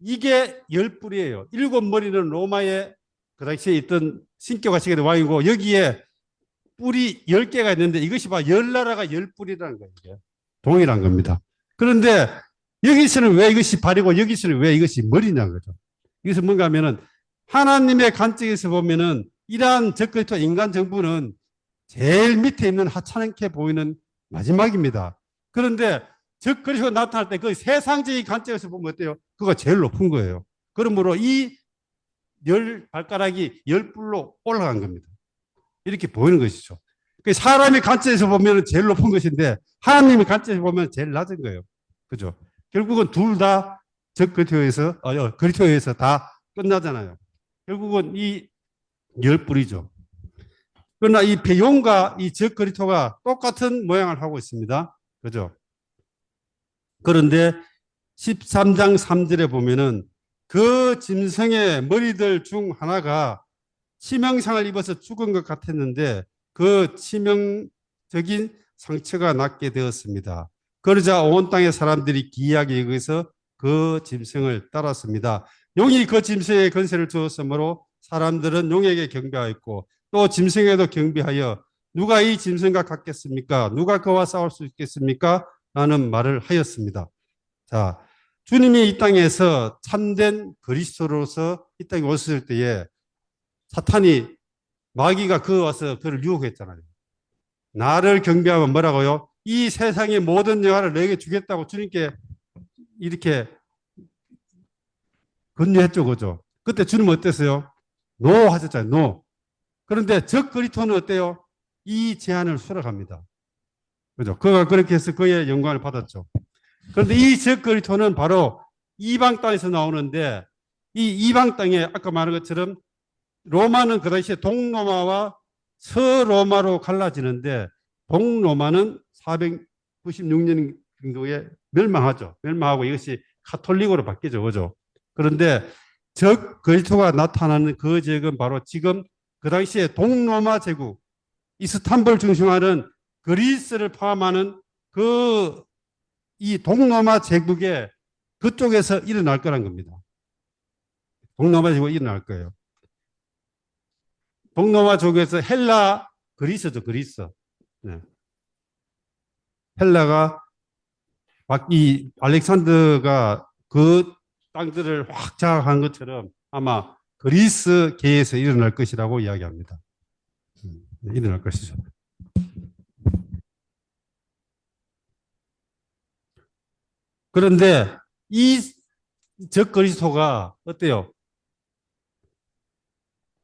이게 열 뿔이에요. 일곱 머리는 로마의 그 당시에 있던 신격화 시대의 왕이고 여기에 뿔이 10개가 있는데 이것이 봐 열 나라가 열 뿔이라는 거예요. 이게. 동일한 겁니다. 그런데 여기서는 왜 이것이 발이고 여기서는 왜 이것이 머리냐 거죠. 이것은 뭔가 하면은 하나님의 관점에서 보면은 이러한 적그리스도 인간 정부는 제일 밑에 있는 하찮게 보이는 마지막입니다. 그런데 적그리스도가 나타날 때 그 세상적인 관점에서 보면 어때요? 그거 제일 높은 거예요. 그러므로 이 열 발가락이 열 뿔로 올라간 겁니다. 이렇게 보이는 것이죠. 사람의 관점에서 보면 제일 높은 것인데 하나님의 관점에서 보면 제일 낮은 거예요. 그죠? 결국은 둘 다 적그리스도에서 그리스도에서 다 끝나잖아요. 결국은 이 열 뿔이죠. 그러나 이 배용과 이 적그리스도가 똑같은 모양을 하고 있습니다. 그죠? 그런데 13장 3절에 보면은 그 짐승의 머리들 중 하나가 치명상을 입어서 죽은 것 같았는데 그 치명적인 상처가 낫게 되었습니다. 그러자 온 땅의 사람들이 기이하게 여기서 그 짐승을 따랐습니다. 용이 그 짐승의 권세를 주었으므로 사람들은 용에게 경배하였고 또 짐승에도 경배하여 누가 이 짐승과 같겠습니까? 누가 그와 싸울 수 있겠습니까? 라는 말을 하였습니다. 자, 주님이 이 땅에서 참된 그리스도로서 이 땅에 오셨을 때에 사탄이 마귀가 와서 그를 유혹했잖아요. 나를 경배하면 뭐라고요? 이 세상의 모든 영화를 내게 주겠다고 주님께 이렇게 권유했죠, 그죠? 그때 주님 어땠어요? 노 하셨잖아요, 노. 그런데 적 그리스도는 어때요? 이 제안을 수락합니다. 그죠? 그가 그렇게 해서 그의 영광을 받았죠. 그런데 이 적 그리스도는 바로 이방 땅에서 나오는데 이 이방 땅에 아까 말한 것처럼 로마는 그 당시에 동로마와 서로마로 갈라지는데 동로마는 496년 정도에 멸망하죠. 멸망하고 이것이 카톨릭으로 바뀌죠. 그죠? 그런데 적 그리스도가 나타나는 그 지역은 바로 지금 그 당시에 동로마 제국, 이스탄불 중심하는 그리스를 포함하는 이 동로마 제국의 그쪽에서 일어날 거란 겁니다. 동로마 제국이 일어날 거예요. 동로마 쪽에서 헬라, 그리스죠, 그리스. 네. 헬라가 이 알렉산더가 그 땅들을 확 장악한 것처럼 아마 그리스계에서 일어날 것이라고 이야기합니다. 일어날 것이죠. 그런데 이 적 그리스도가 어때요?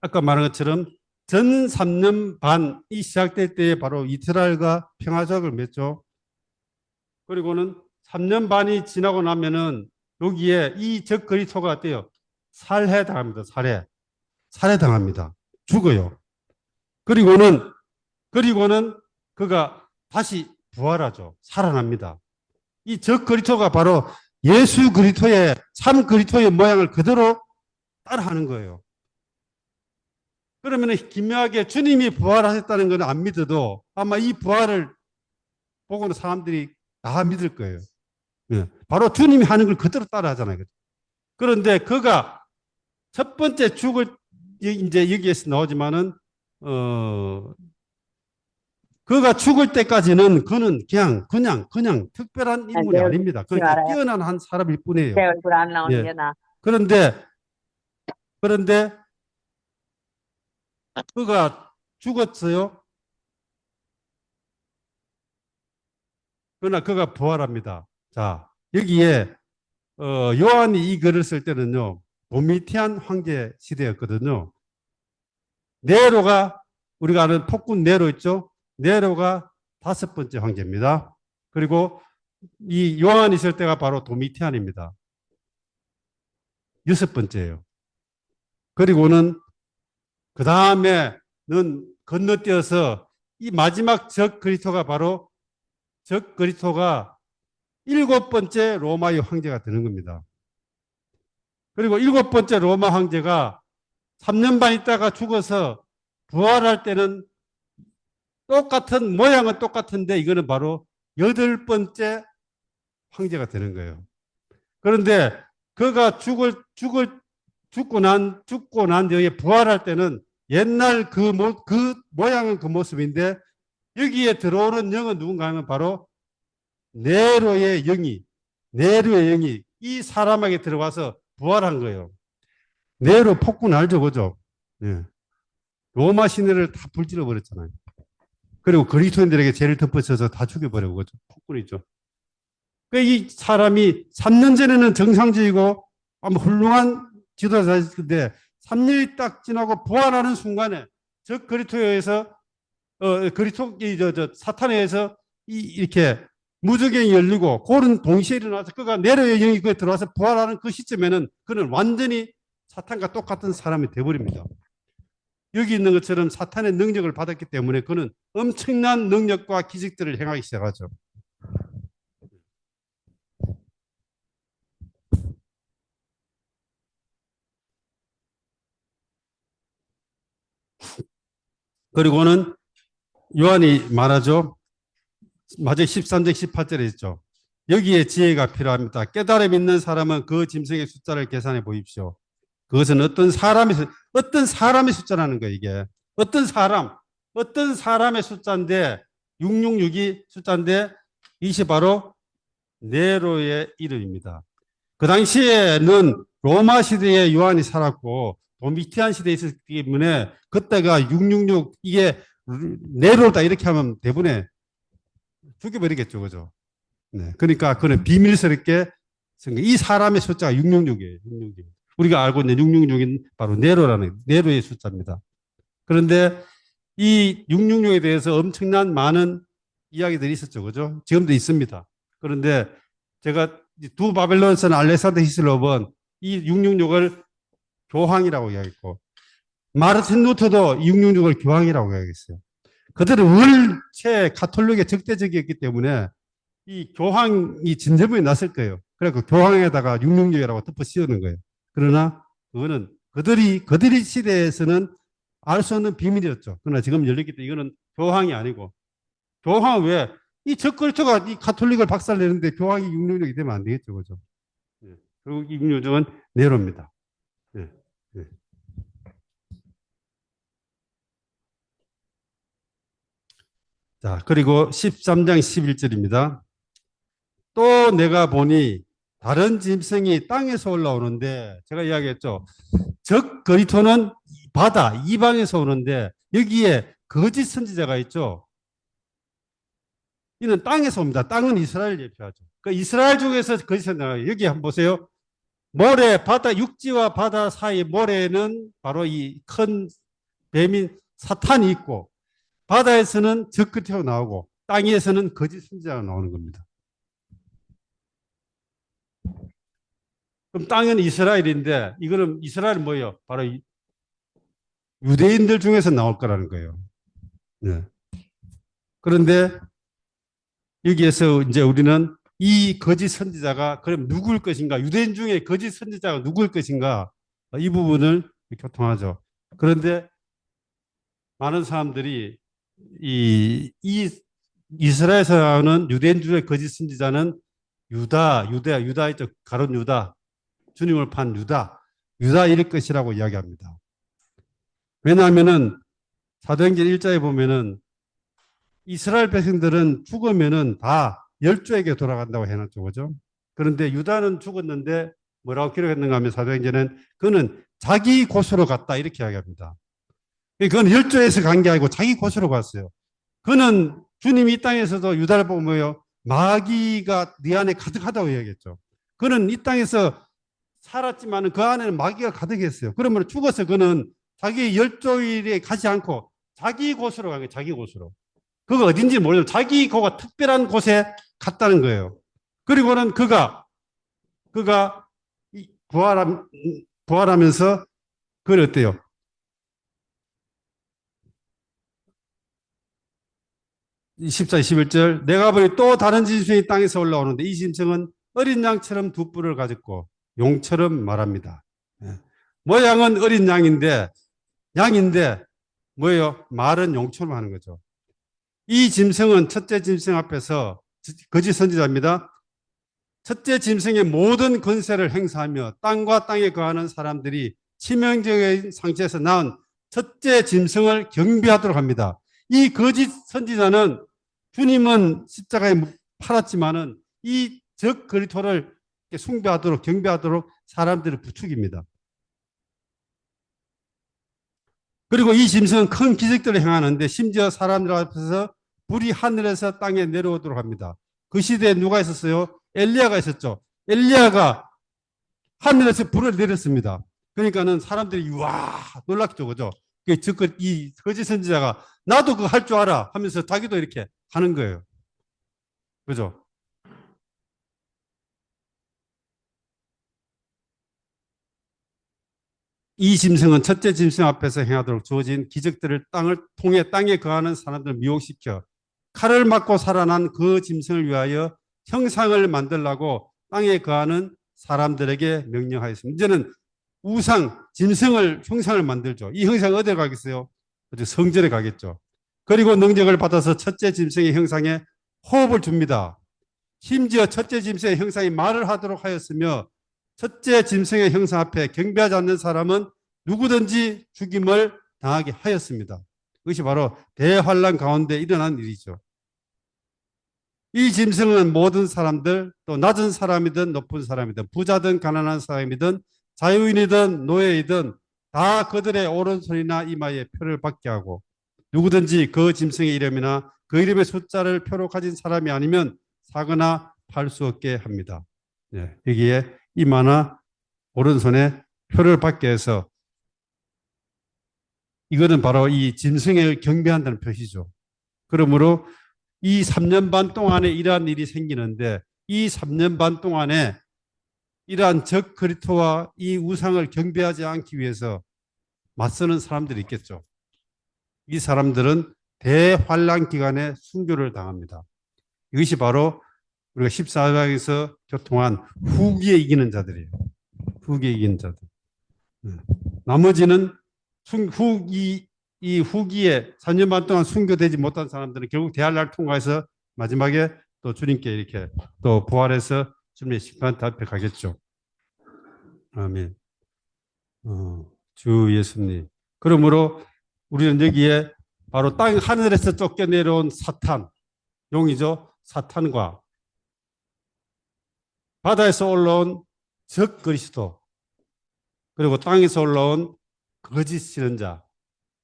아까 말한 것처럼 전 3년 반이 시작될 때에 바로 이스라엘과 평화조약을 맺죠. 그리고는 3년 반이 지나고 나면은 여기에 이 적 그리스도가 어때요? 살해당합니다. 살해당합니다. 죽어요. 그리고는 그가 다시 부활하죠. 살아납니다. 이 적 그리스도가 바로 예수 그리스도의 참 그리스도의 모양을 그대로 따라하는 거예요. 그러면 기묘하게 주님이 부활하셨다는 건 안 믿어도 아마 이 부활을 보고는 사람들이 다 믿을 거예요. 예. 바로 주님이 하는 걸 그대로 따라하잖아요. 그런데 그가 첫 번째 이제 여기에서 나오지만은 그가 죽을 때까지는 그는 그냥 특별한 인물이 아닙니다. 그러니까 뛰어난 한 사람일 뿐이에요. 예. 그런데 그가 죽었어요. 그러나 그가 부활합니다. 자, 여기에 요한이 이 글을 쓸 때는요, 도미티안 황제 시대였거든요. 네로가 우리가 아는 폭군 네로 있죠? 네로가 5번째 황제입니다. 그리고 이 요한이 있을 때가 바로 도미티안입니다. 6번째예요. 그리고는 그 다음에는 건너뛰어서 이 마지막 적 그리스도가 바로 적 그리스도가 7번째 로마의 황제가 되는 겁니다. 그리고 7번째 로마 황제가 3년 반 있다가 죽어서 부활할 때는 똑같은 모양은 똑같은데 이거는 바로 8번째 황제가 되는 거예요. 그런데 그가 죽고 난 뒤에 부활할 때는 옛날 그 모양은 그 모습인데 여기에 들어오는 영은 누군가 하면 바로 네로의 영이 이 사람에게 들어와서 부활한 거예요. 네로 폭군 알죠, 그죠? 예. 로마 시내를 다 불질러 버렸잖아요. 그리고 그리스도인들에게 죄를 덮어쳐서 다 죽여버리고, 그죠? 폭군이죠. 이 사람이 3년 전에는 정상적이고 아마 훌륭한 지도자였는데 3년이 딱 지나고 부활하는 순간에 적 그리스도에 의해서 사탄에 의해서 이렇게 무적행이 열리고 그런 동시에 일어나서 그가 네로의 영이 그에 들어와서 부활하는 그 시점에는 그는 완전히 사탄과 똑같은 사람이 되어버립니다. 여기 있는 것처럼 사탄의 능력을 받았기 때문에 그는 엄청난 능력과 기적들을 행하기 시작하죠. 그리고는 요한이 말하죠. 마지막 13절 18절에 있죠. 여기에 지혜가 필요합니다. 깨달음 있는 사람은 그 짐승의 숫자를 계산해 보십시오. 그것은 어떤 사람의 숫자라는 거예요. 이게 어떤 사람, 어떤 사람의 숫자인데 666이 숫자인데 이것이 바로 네로의 이름입니다. 그 당시에는 로마 시대에 요한이 살았고 도미티안 시대에 있었기 때문에 그때가 666 이게 네로다 이렇게 하면 대부분에 죽여버리겠죠. 그죠? 네. 그러니까 그는 비밀스럽게 이 사람의 숫자가 666이에요. 666. 우리가 알고 있는 666은 바로 네로의 숫자입니다. 그런데 이 666에 대해서 엄청난 많은 이야기들이 있었죠. 그죠? 지금도 있습니다. 그런데 제가 두 바벨론서는 알렉산더 히슬롭은 이 666을 교황이라고 이야기했고 마르틴 루터도 666을 교황이라고 이야기했어요. 그들은 원체 가톨릭에 적대적이었기 때문에 이 교황이 진절문이 났을 거예요. 그래서 교황에다가 666이라고 덮어 씌우는 거예요. 그러나 그거는 그들이 시대에서는 알 수 없는 비밀이었죠. 그러나 지금 열렸기 때문에 이거는 교황이 아니고 교황은 왜? 이 적그리스도가 이 가톨릭을 박살내는데 교황이 666이 되면 안 되겠죠. 그죠? 예. 그리고 666은 네로입니다. 예. 예. 자, 그리고 13장 11절입니다. 또 내가 보니 다른 짐승이 땅에서 올라오는데 제가 이야기했죠. 적그리스도는 바다 이방에서 오는데 여기에 거짓 선지자가 있죠. 이는 땅에서 옵니다. 땅은 이스라엘 대표하죠. 그 이스라엘 중에서 거짓 선지자가 여기 한번 보세요. 모래 바다 육지와 바다 사이 모래에는 바로 이 큰 뱀인 사탄이 있고 바다에서는 적그리스도가 나오고 땅 위에서는 거짓 선지자가 나오는 겁니다. 그럼 땅은 이스라엘인데 이거는 이스라엘은 뭐예요? 바로 유대인들 중에서 나올 거라는 거예요. 네. 그런데 여기에서 이제 우리는 이 거짓 선지자가 그럼 누구일 것인가? 유대인 중에 거짓 선지자가 누구일 것인가? 이 부분을 교통하죠. 그런데 많은 사람들이 이 이스라엘에서 나오는 유대인 중에 거짓 선지자는 유다 있죠. 가룟 유다. 주님을 판 유다일 것이라고 이야기합니다. 왜냐하면은 사도행전 1장에 보면은 이스라엘 백성들은 죽으면은 다 열조에게 돌아간다고 해놨죠. 그죠? 그런데 유다는 죽었는데 뭐라고 기록했는가 하면 사도행전은 그는 자기 곳으로 갔다 이렇게 이야기합니다. 그건 열조에서 간 게 아니고 자기 곳으로 갔어요. 그는 주님이 이 땅에서도 유다를 보고 뭐예요? 마귀가 네 안에 가득하다고 이야기했죠. 그는 이 땅에서 살았지만 그 안에는 마귀가 가득했어요. 그러면 죽어서 그는 자기 열조일에 가지 않고 자기 곳으로 간 거예요. 자기 곳으로. 그거 어딘지 모르죠. 자기 거가 특별한 곳에 갔다는 거예요. 그리고는 그가 부활하면서 그걸 어때요? 14, 21절 내가 보니 또 다른 짐승이 땅에서 올라오는데 이 짐승은 어린 양처럼 두 뿔을 가졌고 용처럼 말합니다. 모양은 어린 양인데 뭐예요? 말은 용처럼 하는 거죠. 이 짐승은 첫째 짐승 앞에서 거짓 선지자입니다. 첫째 짐승의 모든 권세를 행사하며 땅과 땅에 거하는 사람들이 치명적인 상처에서 나온 첫째 짐승을 경배하도록 합니다. 이 거짓 선지자는 주님은 십자가에 팔았지만은 이 적그리스도를 숭배하도록 경배하도록 사람들을 부추깁니다. 그리고 이 짐승은 큰 기적들을 행하는데 심지어 사람들 앞에서 불이 하늘에서 땅에 내려오도록 합니다. 그 시대에 누가 있었어요? 엘리야가 있었죠. 엘리야가 하늘에서 불을 내렸습니다. 그러니까는 사람들이 와 놀랐죠, 그죠? 이 거짓 선지자가 나도 그거 할 줄 알아 하면서 자기도 이렇게 하는 거예요. 그죠? 이 짐승은 첫째 짐승 앞에서 행하도록 주어진 기적들을 땅을 통해 땅에 거하는 사람들을 미혹시켜 칼을 맞고 살아난 그 짐승을 위하여 형상을 만들라고 땅에 거하는 사람들에게 명령하였습니다. 이제는 짐승을 형상을 만들죠. 이 형상이 어디에 가겠어요? 성전에 가겠죠. 그리고 능력을 받아서 첫째 짐승의 형상에 호흡을 줍니다. 심지어 첫째 짐승의 형상이 말을 하도록 하였으며 첫째 짐승의 형상 앞에 경배하지 않는 사람은 누구든지 죽임을 당하게 하였습니다. 그것이 바로 대환란 가운데 일어난 일이죠. 이 짐승은 모든 사람들, 또 낮은 사람이든 높은 사람이든 부자든 가난한 사람이든 자유인이든 노예이든 다 그들의 오른손이나 이마에 표를 받게 하고 누구든지 그 짐승의 이름이나 그 이름의 숫자를 표로 가진 사람이 아니면 사거나 팔 수 없게 합니다. 예, 여기에 이마나 오른손에 표를 받게 해서 이거는 바로 이 짐승을 경배한다는 표시죠. 그러므로 이 3년 반 동안에 이러한 일이 생기는데 이 3년 반 동안에 이러한 적 그리스도와 이 우상을 경배하지 않기 위해서 맞서는 사람들이 있겠죠. 이 사람들은 대환란 기간에 순교를 당합니다. 이것이 바로 우리가 14장에서 교통한 후기에 이기는 자들이에요. 후기에 이기는 자들. 나머지는 이 후기에 3년 반 동안 순교되지 못한 사람들은 결국 대환란을 통과해서 마지막에 또 주님께 이렇게 또 부활해서 주님의 심판 앞에 가겠죠. 아멘. 주 예수님. 그러므로 우리는 여기에 바로 땅 하늘에서 쫓겨내려온 사탄, 용이죠. 사탄과 바다에서 올라온 적 그리스도, 그리고 땅에서 올라온 거짓 선지자,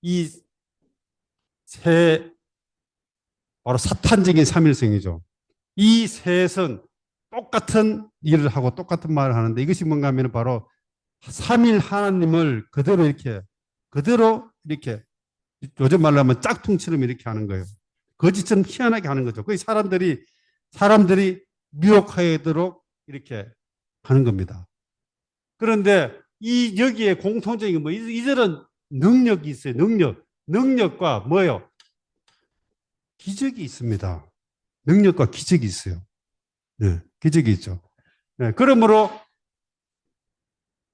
이 세 바로 사탄적인 삼일성이죠. 이 셋은 똑같은 일을 하고 똑같은 말을 하는데 이것이 뭔가 하면 바로 삼일 하나님을 그대로 이렇게 요즘 말로 하면 짝퉁처럼 이렇게 하는 거예요. 거짓처럼 희한하게 하는 거죠. 그 사람들이 미혹하도록 이렇게 하는 겁니다. 그런데 이 여기에 공통적인 뭐 이들은 능력이 있어요. 능력과 뭐예요? 기적이 있습니다. 능력과 기적이 있어요. 네, 기적이 있죠. 네, 그러므로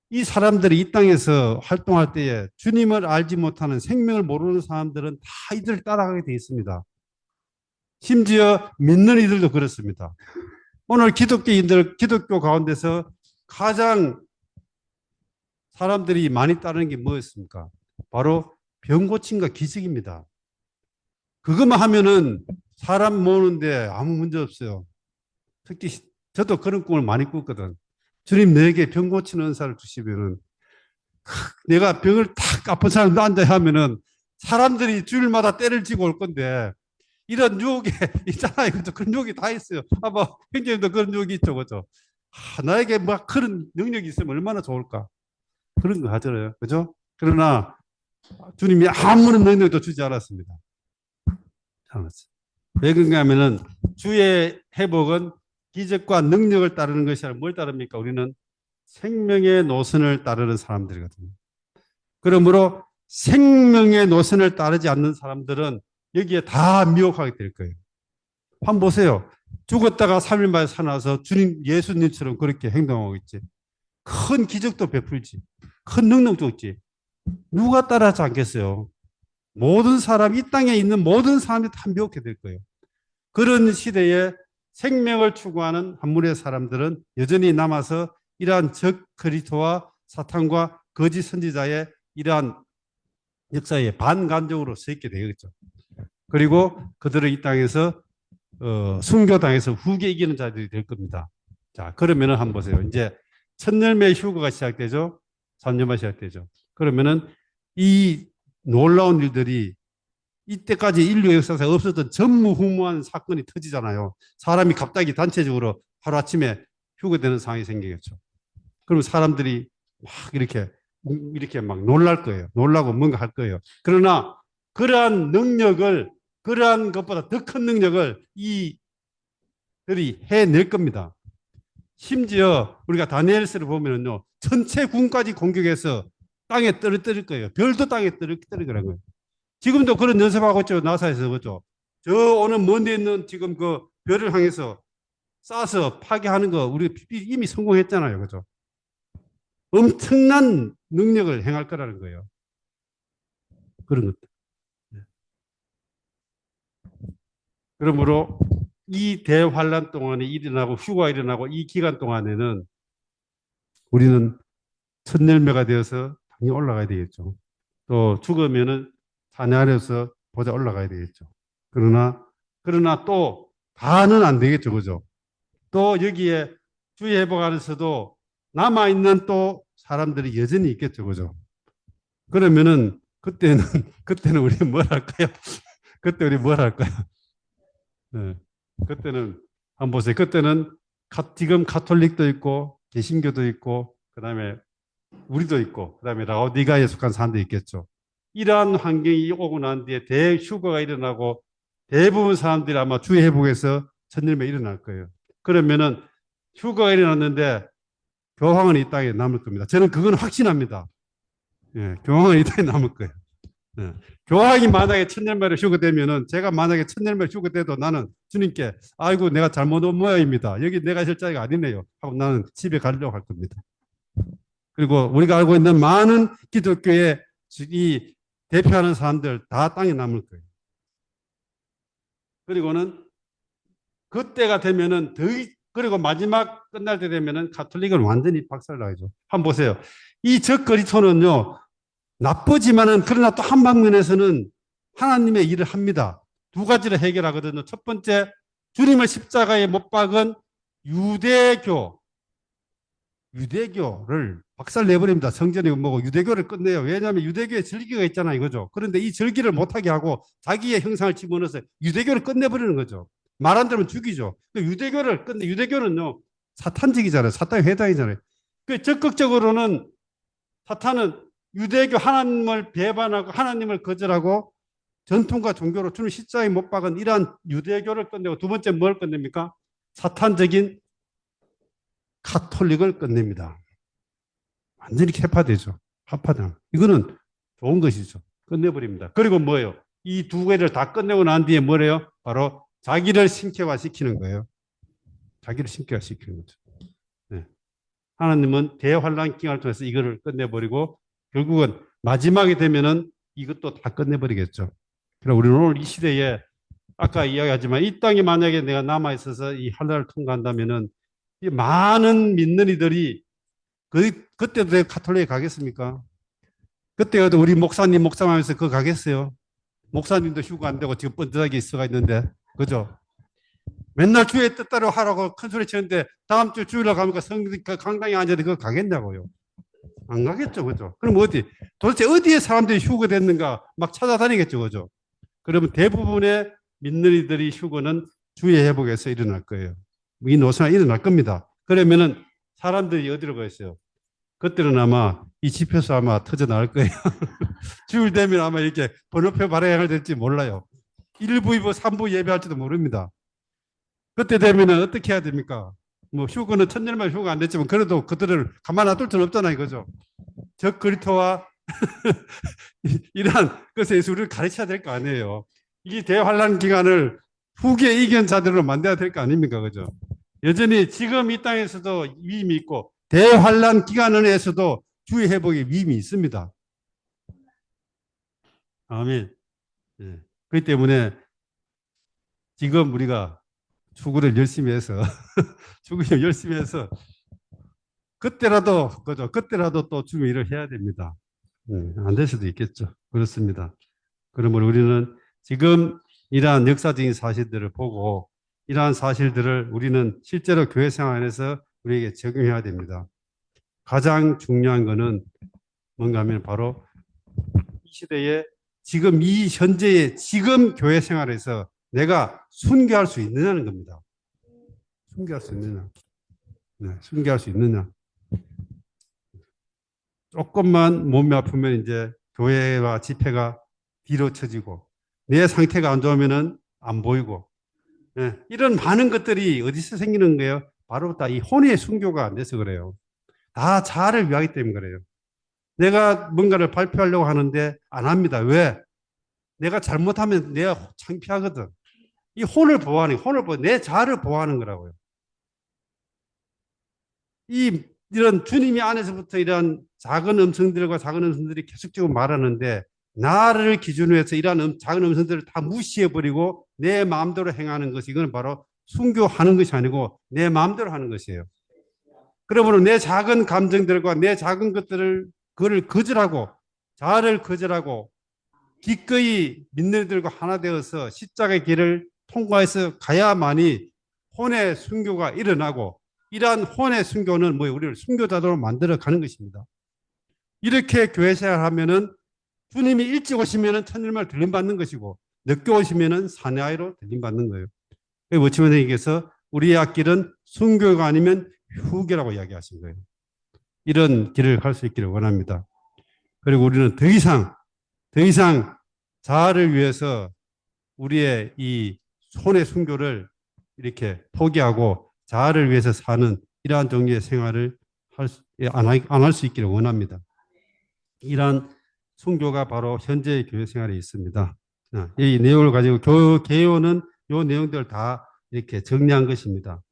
이 사람들이 이 땅에서 활동할 때에 주님을 알지 못하는 생명을 모르는 사람들은 다 이들을 따라가게 되어 있습니다. 심지어 믿는 이들도 그렇습니다. 오늘 기독교 가운데서 가장 사람들이 많이 따르는 게 뭐였습니까? 바로 병 고침과 기적입니다. 그것만 하면은 사람 모으는데 아무 문제 없어요. 특히 저도 그런 꿈을 많이 꿨거든. 주님 내게 병 고치는 은사를 주시면은 내가 병을 탁 아픈 사람 앉아 하면은 사람들이 주일마다 때를 지고 올 건데 이런 유혹에 있잖아요. 그런 유혹이 다 있어요. 아마 형제님도 그런 유혹이 있죠. 그죠? 나에게 막 그런 능력이 있으면 얼마나 좋을까. 그런 거 하잖아요. 그죠? 그러나 주님이 아무런 능력도 주지 않았습니다. 왜 그런가 하면은 주의 회복은 기적과 능력을 따르는 것이 아니라 뭘 따릅니까? 우리는 생명의 노선을 따르는 사람들이거든요. 그러므로 생명의 노선을 따르지 않는 사람들은 여기에 다 미혹하게 될 거예요. 한번 보세요. 죽었다가 3일 만에 살아나서 주님, 예수님처럼 그렇게 행동하고 있지. 큰 기적도 베풀지. 큰 능력도 있지. 누가 따라하지 않겠어요? 모든 사람, 이 땅에 있는 모든 사람들이 다 미혹해 될 거예요. 그런 시대에 생명을 추구하는 한물의 사람들은 여전히 남아서 이러한 적 그리스도와 사탄과 거짓 선지자의 이러한 역사에 반간적으로 서 있게 되겠죠. 그리고 그들은 이 땅에서 순교당해서 후계 이기는 자들이 될 겁니다. 자, 그러면은 한번 보세요. 이제 첫 열매 휴거가 시작되죠. 3년만 시작되죠. 그러면은 이 놀라운 일들이 이때까지 인류 역사에서 없었던 전무후무한 사건이 터지잖아요. 사람이 갑자기 단체적으로 하루아침에 휴거되는 상황이 생기겠죠. 그럼 사람들이 막 이렇게 막 놀랄 거예요. 놀라고 뭔가 할 거예요. 그러나 그러한 것보다 더 큰 능력을 이들이 해낼 겁니다. 심지어 우리가 다니엘서를 보면은요, 전체 군까지 공격해서 땅에 떨어뜨릴 거예요. 별도 땅에 떨어뜨리는 거예요. 지금도 그런 연습하고 있죠. 나사에서 그죠. 저 오는 먼데 있는 지금 그 별을 향해서 쏴서 파괴하는 거 우리 이미 성공했잖아요. 그죠. 엄청난 능력을 행할 거라는 거예요. 그런 것들. 그러므로 이 대환란 동안에 일어나고 휴가 일어나고 이 기간 동안에는 우리는 첫 열매가 되어서 당연히 올라가야 되겠죠. 또 죽으면은 사내 아래에서 보좌 올라가야 되겠죠. 그러나 또 다는 안 되겠죠. 그죠? 또 여기에 주의 회복 안에서도 남아있는 또 사람들이 여전히 있겠죠. 그죠? 그러면은 그때는 그때는 우리 뭘 할까요? 그때 우리 뭘 할까요? 네. 그때는 한번 보세요. 그때는 지금 가톨릭도 있고 개신교도 있고 그다음에 우리도 있고 그다음에 라오디가에 속한 사람도 있겠죠. 이러한 환경이 오고 난 뒤에 대휴거가 일어나고 대부분 사람들이 아마 주의 회복에서 천일매 일어날 거예요. 그러면은 휴거가 일어났는데 교황은 이 땅에 남을 겁니다. 저는 그건 확신합니다. 예, 교황은 이 땅에 남을 거예요. 예. 교황이 만약에 천년만에 휴거되면은 제가 만약에 천년만에 휴거돼도 나는 주님께 아이고 내가 잘못 온 모양입니다. 여기 내가 있을 자리가 아니네요. 하고 나는 집에 가려고 할 겁니다. 그리고 우리가 알고 있는 많은 기독교의 이 대표하는 사람들 다 땅에 남을 거예요. 그리고는 그때가 되면은 그리고 마지막 끝날 때 되면은 가톨릭은 완전히 박살나죠. 한번 보세요. 이 적그리스도는요 나쁘지만은 그러나 또 한 방면에서는 하나님의 일을 합니다. 두 가지를 해결하거든요. 첫 번째, 주님을 십자가에 못 박은 유대교를 박살 내버립니다. 성전이고 뭐고 유대교를 끝내요. 왜냐하면 유대교에 절기가 있잖아요. 이거죠. 그런데 이 절기를 못하게 하고 자기의 형상을 집어넣어서 유대교를 끝내버리는 거죠. 말 안 들으면 죽이죠. 유대교를 끝내, 유대교는요, 사탄직이잖아요. 사탄의 회당이잖아요. 적극적으로는 사탄은 유대교 하나님을 배반하고 하나님을 거절하고 전통과 종교로 주님 십자가에 못 박은 이러한 유대교를 끝내고 두 번째 뭘 끝냅니까? 사탄적인 가톨릭을 끝냅니다. 완전히 개파되죠. 합파당. 이거는 좋은 것이죠. 끝내버립니다. 그리고 뭐예요? 이 두 개를 다 끝내고 난 뒤에 뭐래요? 바로 자기를 신격화시키는 거예요. 자기를 신격화시키는 거죠. 네. 하나님은 대환란 기간을 통해서 이거를 끝내버리고 결국은 마지막에 되면은 이것도 다 끝내버리겠죠. 그럼 우리는 오늘 이 시대에 아까 이야기하지만 이 땅에 만약에 내가 남아있어서 이 환란을 통과한다면은 이 많은 믿는 이들이 그때도 내가 가톨릭에 가겠습니까? 그때도 우리 목사님 목사하면서 그거 가겠어요? 목사님도 휴가 안 되고 지금 뻔뻔하게 있어가 있는데 그죠? 맨날 주의 뜻대로 하라고 큰 소리 치는데 다음 주 주일날 가니까 강당에 앉아도 그거 가겠냐고요? 안 가겠죠, 그죠? 그럼 도대체 어디에 사람들이 휴거됐는가 막 찾아다니겠죠, 그죠? 그러면 대부분의 믿는 이들이 휴거는 주의 회복에서 일어날 거예요. 이 노선이 일어날 겁니다. 그러면은 사람들이 어디로 가있어요? 그때는 아마 이 집회에서 아마 터져 나올 거예요. 주일 되면 아마 이렇게 번호표 발행을 될지 몰라요. 1부, 2부, 3부 예배할지도 모릅니다. 그때 되면은 어떻게 해야 됩니까? 뭐 휴거는 천년만 휴가 안 됐지만 그래도 그들을 가만 놔둘 수는 없잖아요. 그죠? 적그리스도와 이러한 것에 대해서 우리를 가르쳐야 될 거 아니에요. 이 대환란 기간을 후계 이견자들로 만들어야 될 거 아닙니까? 그죠? 여전히 지금 이 땅에서도 위임이 있고 대환란 기간에서도 주의 회복의 위임이 있습니다. 아멘. 예. 그렇기 때문에 지금 우리가 추구를 열심히 해서 추구를 열심히 해서 그때라도 그죠? 그때라도 또 주의 일을 해야 됩니다. 안 될 수도 있겠죠. 그렇습니다. 그러면 우리는 지금 이러한 역사적인 사실들을 보고 이러한 사실들을 우리는 실제로 교회 생활에서 우리에게 적용해야 됩니다. 가장 중요한 것은 뭔가 하면 바로 이 시대에 지금 이 현재의 지금 교회 생활에서 내가 순교할 수 있느냐는 겁니다. 순교할 수 있느냐. 네, 순교할 수 있느냐. 조금만 몸이 아프면 이제 교회와 집회가 뒤로 처지고 내 상태가 안 좋으면은 안 보이고 네, 이런 많은 것들이 어디서 생기는 거예요? 바로 다 이 혼의 순교가 안 돼서 그래요. 다 자아를 위하기 때문에 그래요. 내가 뭔가를 발표하려고 하는데 안 합니다. 왜? 내가 잘못하면 내가 창피하거든. 이 혼을 보호하는, 내 자아를 보호하는 거라고요. 이런 주님이 안에서부터 이런 작은 음성들이 계속적으로 말하는데 나를 기준으로 해서 이러한 작은 음성들을 다 무시해버리고 내 마음대로 행하는 것이 이건 바로 순교하는 것이 아니고 내 마음대로 하는 것이에요. 그러므로 내 작은 감정들과 내 작은 것들을 그거를 거절하고 자아를 거절하고 기꺼이 믿는 이들과 하나 되어서 십자가의 길을 통과해서 가야만이 혼의 순교가 일어나고, 이러한 혼의 순교는 우리를 순교자로 만들어 가는 것입니다. 이렇게 교회 생활하면은 주님이 일찍 오시면은 천일말 들림받는 것이고, 늦게 오시면은 사내아이로 들림받는 거예요. 워치맨에게서 우리의 앞길은 순교가 아니면 후교라고 이야기하신 거예요. 이런 길을 갈 수 있기를 원합니다. 그리고 우리는 더 이상 자아를 위해서 우리의 이 손의 순교를 이렇게 포기하고 자아를 위해서 사는 이러한 종류의 생활을 안 할 수 있기를 원합니다. 이러한 순교가 바로 현재의 교회 생활에 있습니다. 이 내용을 가지고 개요는 이 내용들을 다 이렇게 정리한 것입니다.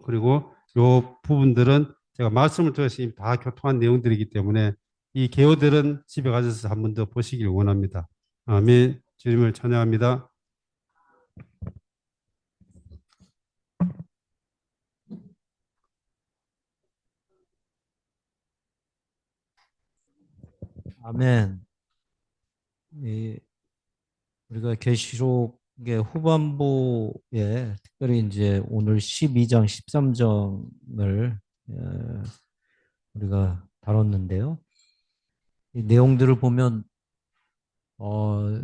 그리고 이 부분들은 제가 말씀을 통해서 다 교통한 내용들이기 때문에 이 개요들은 집에 가셔서 한 번 더 보시길 원합니다. 아멘. 주님을 찬양합니다. 아멘. 우리가 계시록의 후반부에 특별히 이제 오늘 12장, 13장을 우리가 다뤘는데요. 이 내용들을 보면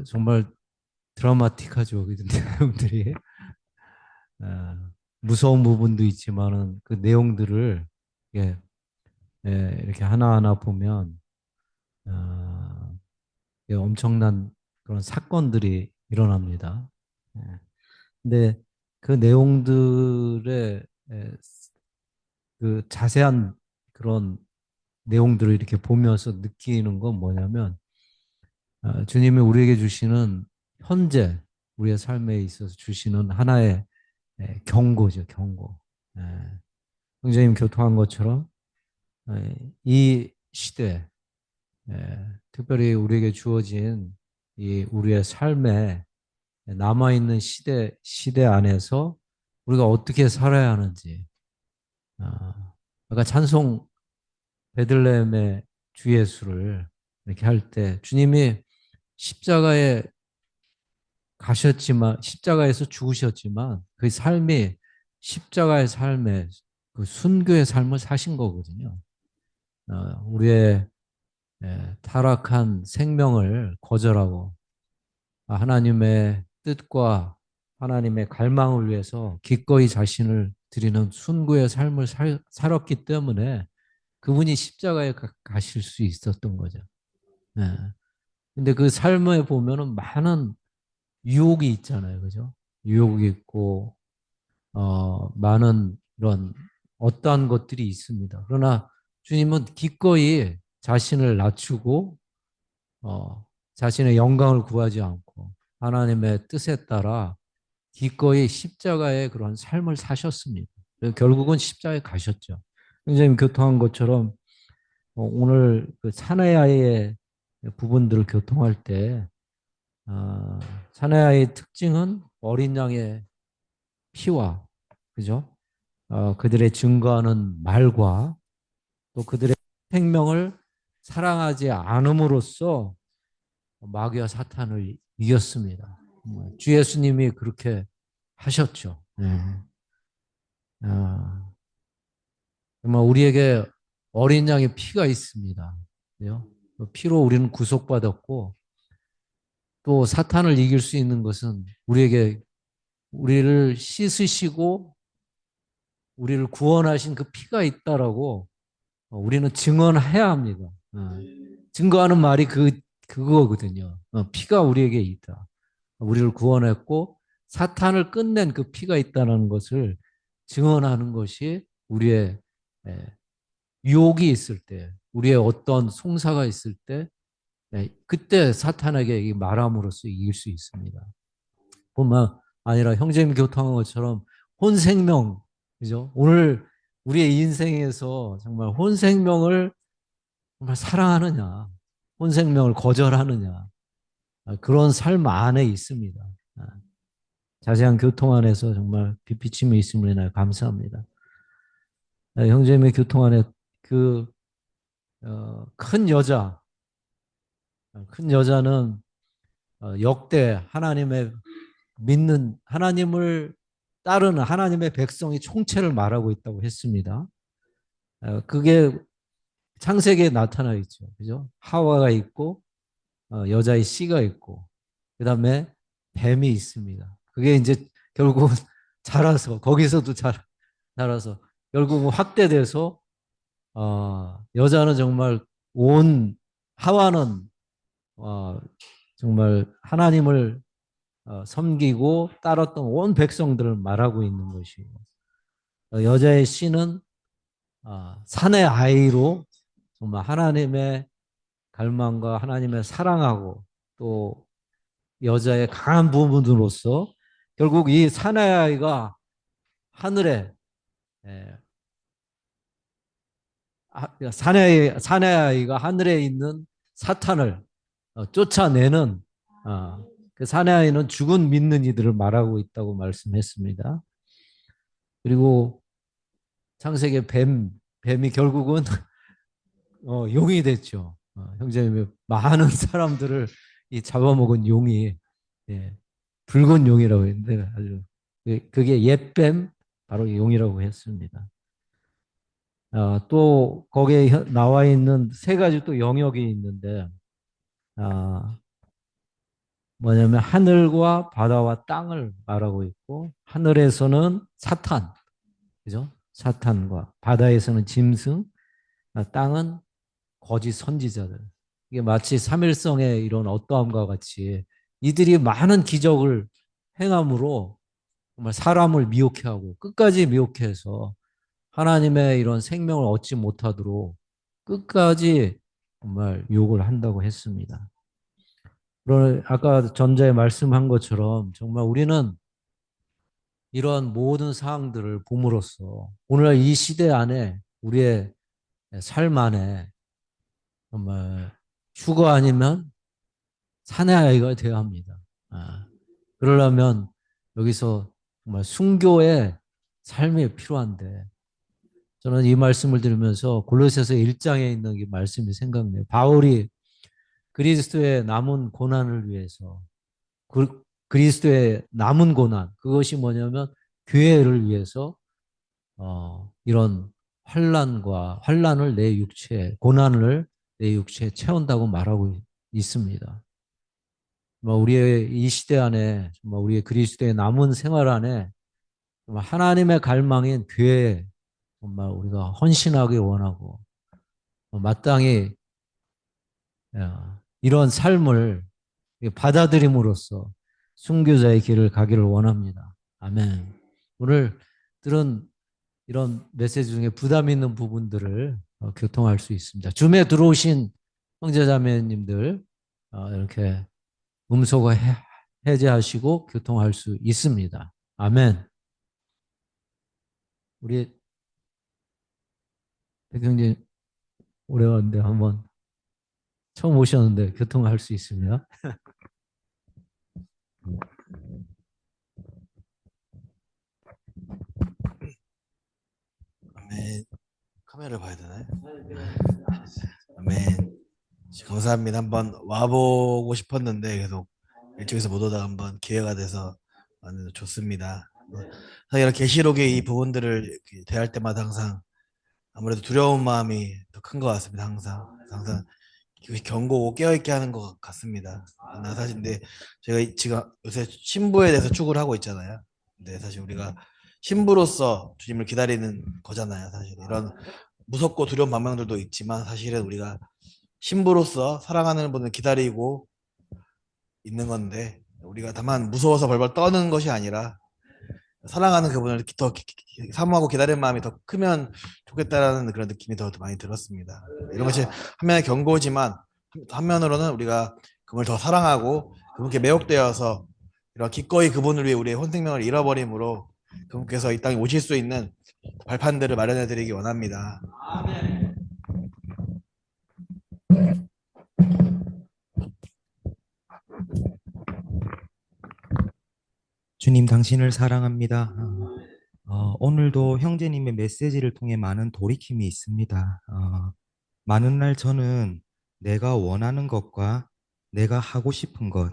정말 드라마틱하죠. 그 내용들이. 무서운 부분도 있지만은 그 내용들을 이렇게 하나하나 보면 엄청난 그런 사건들이 일어납니다. 근데 그 내용들의 그 자세한 그런 내용들을 이렇게 보면서 느끼는 건 뭐냐면 주님이 우리에게 주시는 현재 우리의 삶에 있어서 주시는 하나의 경고죠, 경고. 형제님 교통한 것처럼 이 시대, 특별히 우리에게 주어진 이 우리의 삶에 남아있는 시대 안에서 우리가 어떻게 살아야 하는지. 아까 찬송 베들레헴의 주 예수를 이렇게 할 때 주님이 십자가에 가셨지만, 십자가에서 죽으셨지만 그 삶이 십자가의 삶에 그 순교의 삶을 사신 거거든요. 우리의 타락한 생명을 거절하고 하나님의 뜻과 하나님의 갈망을 위해서 기꺼이 자신을 드리는 순교의 삶을 살았기 때문에 그분이 십자가에 가실 수 있었던 거죠. 근데 그 삶에 보면은 많은 유혹이 있잖아요. 그죠? 유혹이 있고, 많은 이런 어떠한 것들이 있습니다. 그러나 주님은 기꺼이 자신을 낮추고, 자신의 영광을 구하지 않고 하나님의 뜻에 따라 기꺼이 십자가의 그런 삶을 사셨습니다. 결국은 십자가에 가셨죠. 선생님 교통한 것처럼 오늘 그 사내아이의 부분들을 교통할 때 사내아이의 특징은 어린 양의 피와 그죠? 그들의 증거하는 말과 또 그들의 생명을 사랑하지 않음으로써 마귀와 사탄을 이겼습니다. 주 예수님이 그렇게 하셨죠. 네. 정말 우리에게 어린 양의 피가 있습니다. 그 피로 우리는 구속받았고 또 사탄을 이길 수 있는 것은 우리를 씻으시고 우리를 구원하신 그 피가 있다라고 우리는 증언해야 합니다. 증거하는 말이 그거거든요. 피가 우리에게 있다. 우리를 구원했고 사탄을 끝낸 그 피가 있다는 것을 증언하는 것이 우리의 유혹이 있을 때, 우리의 어떤 송사가 있을 때, 그때 사탄에게 말함으로써 이길 수 있습니다. 뿐만 아니라 형제님 교통한 것처럼 혼생명, 그죠? 오늘 우리의 인생에서 정말 혼생명을 정말 사랑하느냐, 혼생명을 거절하느냐, 그런 삶 안에 있습니다. 자세한 교통 안에서 정말 빛비침이 있음을 인하여 감사합니다. 형제님의 교통 안에 큰 여자는 역대 하나님의 믿는 하나님을 따르는 하나님의 백성이 총체를 말하고 있다고 했습니다. 그게 창세기에 나타나 있죠. 그죠? 하와가 있고 여자의 씨가 있고 그다음에 뱀이 있습니다. 그게 이제 결국은 자라서 거기서도 자라서 결국은 확대돼서 여자는 정말 온 하와는 정말 하나님을 섬기고 따랐던 온 백성들을 말하고 있는 것이고 여자의 씨는 산의 아이로 정말 하나님의 갈망과 하나님의 사랑하고 또 여자의 강한 부분으로서 결국 이 산의 아이가 하늘에 산의 아이가 하늘에 있는 사탄을 쫓아내는 그 산의 아이는 죽은 믿는 이들을 말하고 있다고 말씀했습니다. 그리고 창세기 뱀이 결국은 용이 됐죠. 형제님이 많은 사람들을 이 잡아먹은 용이 붉은 용이라고 했는데 아주 그게 옛뱀 바로 용이라고 했습니다. 또 거기에 나와 있는 세 가지 또 영역이 있는데 뭐냐면 하늘과 바다와 땅을 말하고 있고 하늘에서는 사탄, 그죠? 사탄과 바다에서는 짐승, 땅은 거짓 선지자들. 이게 마치 삼일성의 이런 어떠함과 같이 이들이 많은 기적을 행함으로 정말 사람을 미혹해 하고 끝까지 미혹해서 하나님의 이런 생명을 얻지 못하도록 끝까지 정말 유혹을 한다고 했습니다. 아까 전자에 말씀한 것처럼 정말 우리는 이런 모든 사항들을 봄으로써 오늘날 이 시대 안에 우리의 삶 안에 정말 휴거 아니면 사내 아이가 되어야 합니다. 그러려면 여기서 정말 순교의 삶이 필요한데 저는 이 말씀을 들으면서 골로새서 1장에 있는 이 말씀이 생각나요. 바울이 그리스도의 남은 고난을 위해서 그리스도의 남은 고난 그것이 뭐냐면 교회를 위해서 이런 환란을 내 육체에 고난을 내 육체에 채운다고 말하고 있습니다. 우리의 이 시대 안에 정말 우리의 그리스도의 남은 생활 안에 정말 하나님의 갈망인 교회에 정말 우리가 헌신하기 원하고 마땅히 이런 삶을 받아들임으로써 순교자의 길을 가기를 원합니다. 아멘. 오늘 들은 이런 메시지 중에 부담 있는 부분들을 교통할 수 있습니다. 줌에 들어오신 형제자매님들 이렇게 음소거 해제하시고 교통할 수 있습니다. 아멘. 우리 백경진 오래간데 한번 처음 오셨는데 교통할 수 있으면 아멘. 카메라를 봐야 되나요? 아멘. 감사합니다. 한번 와보고 싶었는데 계속 일찍에서 못 오다가 한번 기회가 돼서 완전 좋습니다. 사실 이런 계시록의 이 부분들을 이렇게 대할 때마다 항상 아무래도 두려운 마음이 더 큰 것 같습니다. 항상 경고고 깨어있게 하는 것 같습니다. 나 사실 근데 제가 지금 요새 신부에 대해서 축을 하고 있잖아요. 근데 사실 우리가 신부로서 주님을 기다리는 거잖아요. 사실 이런 무섭고 두려운 방면들도 있지만 사실은 우리가 신부로서 사랑하는 분을 기다리고 있는 건데 우리가 다만 무서워서 벌벌 떠는 것이 아니라 사랑하는 그분을 더 사모하고 기다리는 마음이 더 크면 좋겠다라는 그런 느낌이 더 많이 들었습니다. 이런 것이 한면의 경고지만 한면으로는 우리가 그분을 더 사랑하고 그분께 매혹되어서 이런 기꺼이 그분을 위해 우리의 혼생명을 잃어버림으로 그분께서 이 땅에 오실 수 있는 발판들을 마련해 드리기 원합니다. 아멘. 주님 당신을 사랑합니다. 오늘도 형제님의 메시지를 통해 많은 돌이킴이 있습니다. 많은 날 저는 내가 원하는 것과 내가 하고 싶은 것,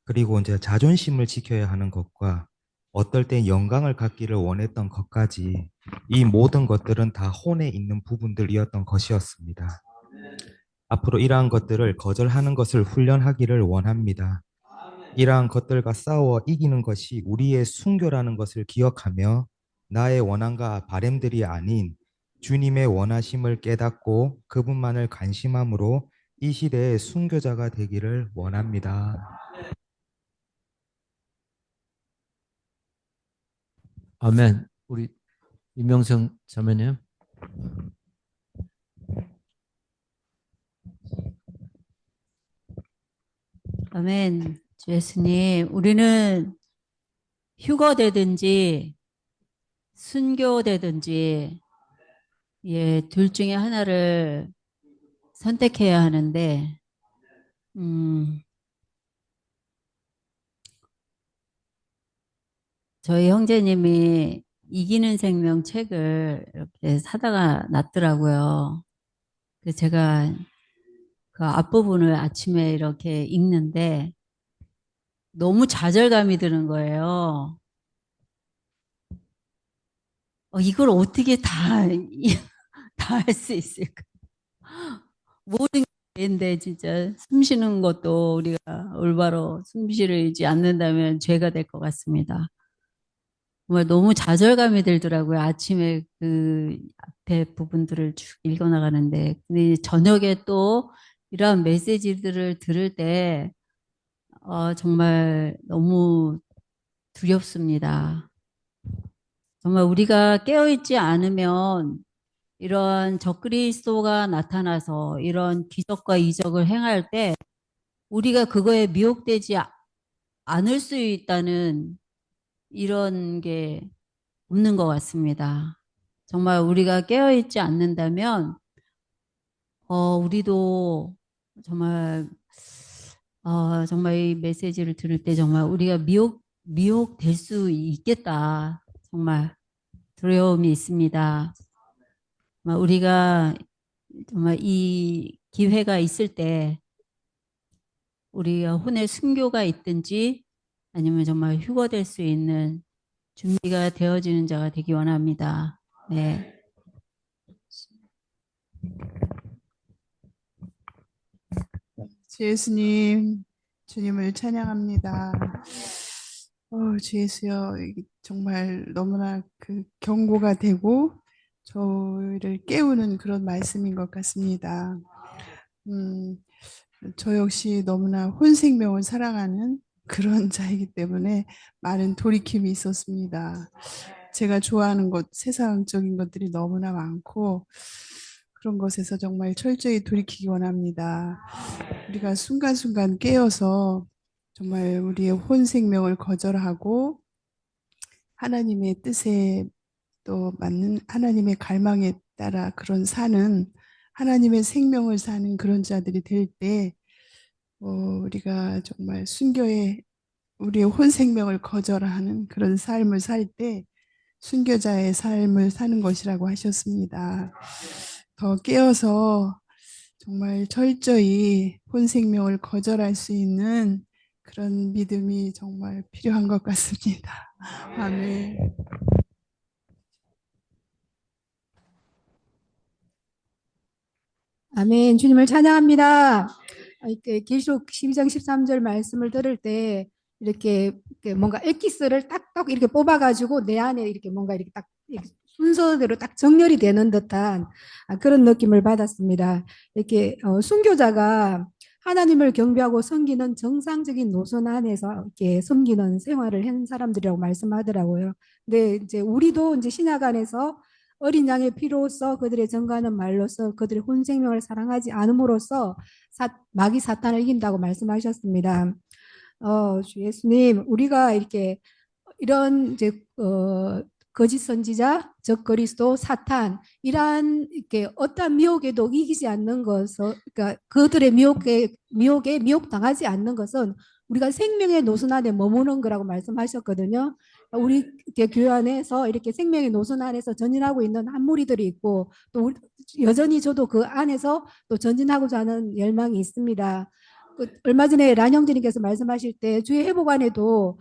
그리고 이제 자존심을 지켜야 하는 것과 어떨 땐 영광을 갖기를 원했던 것까지 이 모든 것들은 다 혼에 있는 부분들이었던 것이었습니다. 앞으로 이러한 것들을 거절하는 것을 훈련하기를 원합니다. 이러한 것들과 싸워 이기는 것이 우리의 순교라는 것을 기억하며 나의 원함과 바램들이 아닌 주님의 원하심을 깨닫고 그분만을 관심함으로 이 시대의 순교자가 되기를 원합니다. 아멘. 우리 이명성 자매님. 아멘. 주 예수님, 우리는 휴거되든지 순교되든지 둘 중에 하나를 선택해야 하는데 저희 형제님이 이기는 생명 책을 이렇게 사다가 놨더라고요. 그래서 제가 그 앞부분을 아침에 이렇게 읽는데 너무 좌절감이 드는 거예요. 이걸 어떻게 다 할 수 있을까? 모든 게인데 진짜 숨 쉬는 것도 우리가 올바로 숨 쉬지 않는다면 죄가 될 것 같습니다. 정말 너무 좌절감이 들더라고요. 아침에 그 앞에 부분들을 쭉 읽어나가는데. 근데 저녁에 또 이러한 메시지들을 들을 때 정말 너무 두렵습니다. 정말 우리가 깨어있지 않으면 이런 적그리스도가 나타나서 이런 기적과 이적을 행할 때 우리가 그거에 미혹되지 않을 수 있다는 이런 게 없는 것 같습니다. 정말 우리가 깨어있지 않는다면 우리도 정말 정말 이 메시지를 들을 때 정말 우리가 미혹될 수 있겠다. 정말 두려움이 있습니다. 정말 우리가 정말 이 기회가 있을 때 우리가 혼의 순교가 있든지 아니면 정말 휴거될 수 있는 준비가 되어지는 자가 되기 원합니다. 네. 주 예수님, 주님을 찬양합니다. 주 예수여, 이게 정말 너무나 그 경고가 되고 저를 깨우는 그런 말씀인 것 같습니다. 저 역시 너무나 혼생명을 사랑하는 그런 자이기 때문에 많은 돌이킴이 있었습니다. 제가 좋아하는 것, 세상적인 것들이 너무나 많고 그런 것에서 정말 철저히 돌이키기 원합니다. 우리가 순간순간 깨어서 정말 우리의 혼생명을 거절하고 하나님의 뜻에 또 맞는 하나님의 갈망에 따라 그런 사는 하나님의 생명을 사는 그런 자들이 될 때 우리가 정말 순교에 우리의 혼생명을 거절하는 그런 삶을 살 때 순교자의 삶을 사는 것이라고 하셨습니다. 더 깨어서 정말 철저히 혼생명을 거절할 수 있는 그런 믿음이 정말 필요한 것 같습니다. 아멘. 아멘. 주님을 찬양합니다. 이렇게 계시록 12장 13절 말씀을 들을 때 이렇게 뭔가 엑기스를 딱딱 이렇게 뽑아가지고 내 안에 이렇게 뭔가 이렇게 딱 순서대로 딱 정렬이 되는 듯한 그런 느낌을 받았습니다. 이렇게 순교자가 하나님을 경배하고 섬기는 정상적인 노선 안에서 이렇게 섬기는 생활을 한 사람들이라고 말씀하더라고요. 근데 이제 우리도 이제 신약 안에서 어린 양의 피로써 그들의 전가하는 말로써 그들의 혼생명을 사랑하지 않음으로써 마귀 사탄을 이긴다고 말씀하셨습니다. 주 예수님, 우리가 이렇게 이런 이제 거짓 선지자, 적 그리스도, 사탄 이러한 이렇게 어떠한 미혹에도 이기지 않는 것은, 그러니까 그들의 미혹에 미혹당하지 않는 것은 우리가 생명의 노선 안에 머무는 거라고 말씀하셨거든요. 우리 교회 안에서 이렇게 생명의 노선 안에서 전진하고 있는 한 무리들이 있고 또 여전히 저도 그 안에서 또 전진하고자 하는 열망이 있습니다. 얼마 전에 란형제님께서 말씀하실 때 주의 회복안에도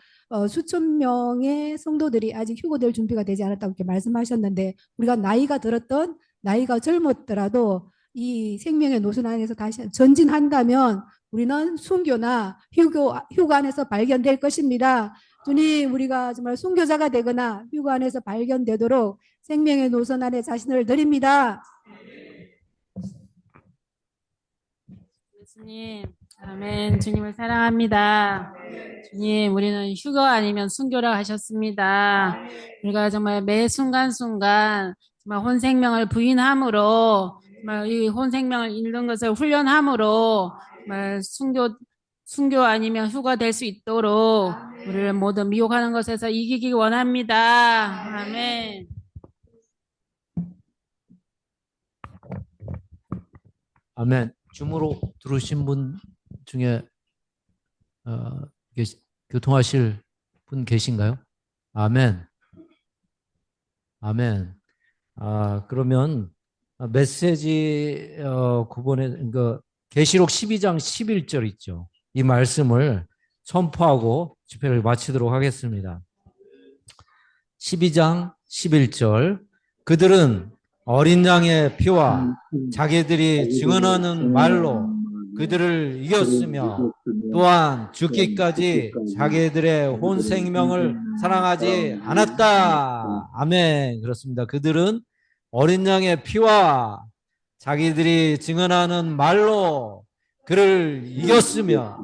수천 명의 성도들이 아직 휴거될 준비가 되지 않았다고 이렇게 말씀하셨는데, 우리가 나이가 들었던 나이가 젊었더라도 이 생명의 노선 안에서 다시 전진한다면 우리는 순교나 휴거 안에서 발견될 것입니다. 주님, 우리가 정말 순교자가 되거나 휴거 안에서 발견되도록 생명의 노선 안에 자신을 드립니다. 예수님, 아멘. 주님을 사랑합니다. 주님, 우리는 휴거 아니면 순교라 하셨습니다. 우리가 정말 매 순간순간 정말 혼 생명을 부인함으로, 정말 이 혼 생명을 잃는 것을 훈련함으로 정말 순교 아니면 휴가 될 수 있도록 우리를 모두 미혹하는 것에서 이기기 원합니다. 아멘. 아멘. 줌으로 들으신 분 중에 교통하실 분 계신가요? 아멘. 아멘. 그러면 메시지 9번에 그 계시록 12장 11절 있죠. 이 말씀을 선포하고 집회를 마치도록 하겠습니다. 12장 11절. 그들은 어린 양의 피와 자기들이 증언하는 말로 그들을 이겼으며 또한 죽기까지 자기들의 혼 생명을 사랑하지 않았다. 아멘. 그렇습니다. 그들은 어린 양의 피와 자기들이 증언하는 말로 그를 이겼으며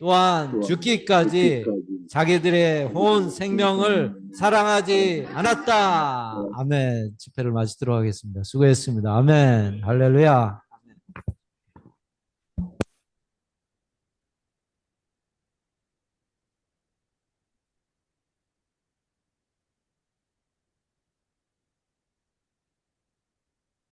또한 죽기까지 자기들의 혼 생명을 사랑하지 않았다. 아멘. 집회를 마치도록 하겠습니다. 수고했습니다. 아멘. 할렐루야.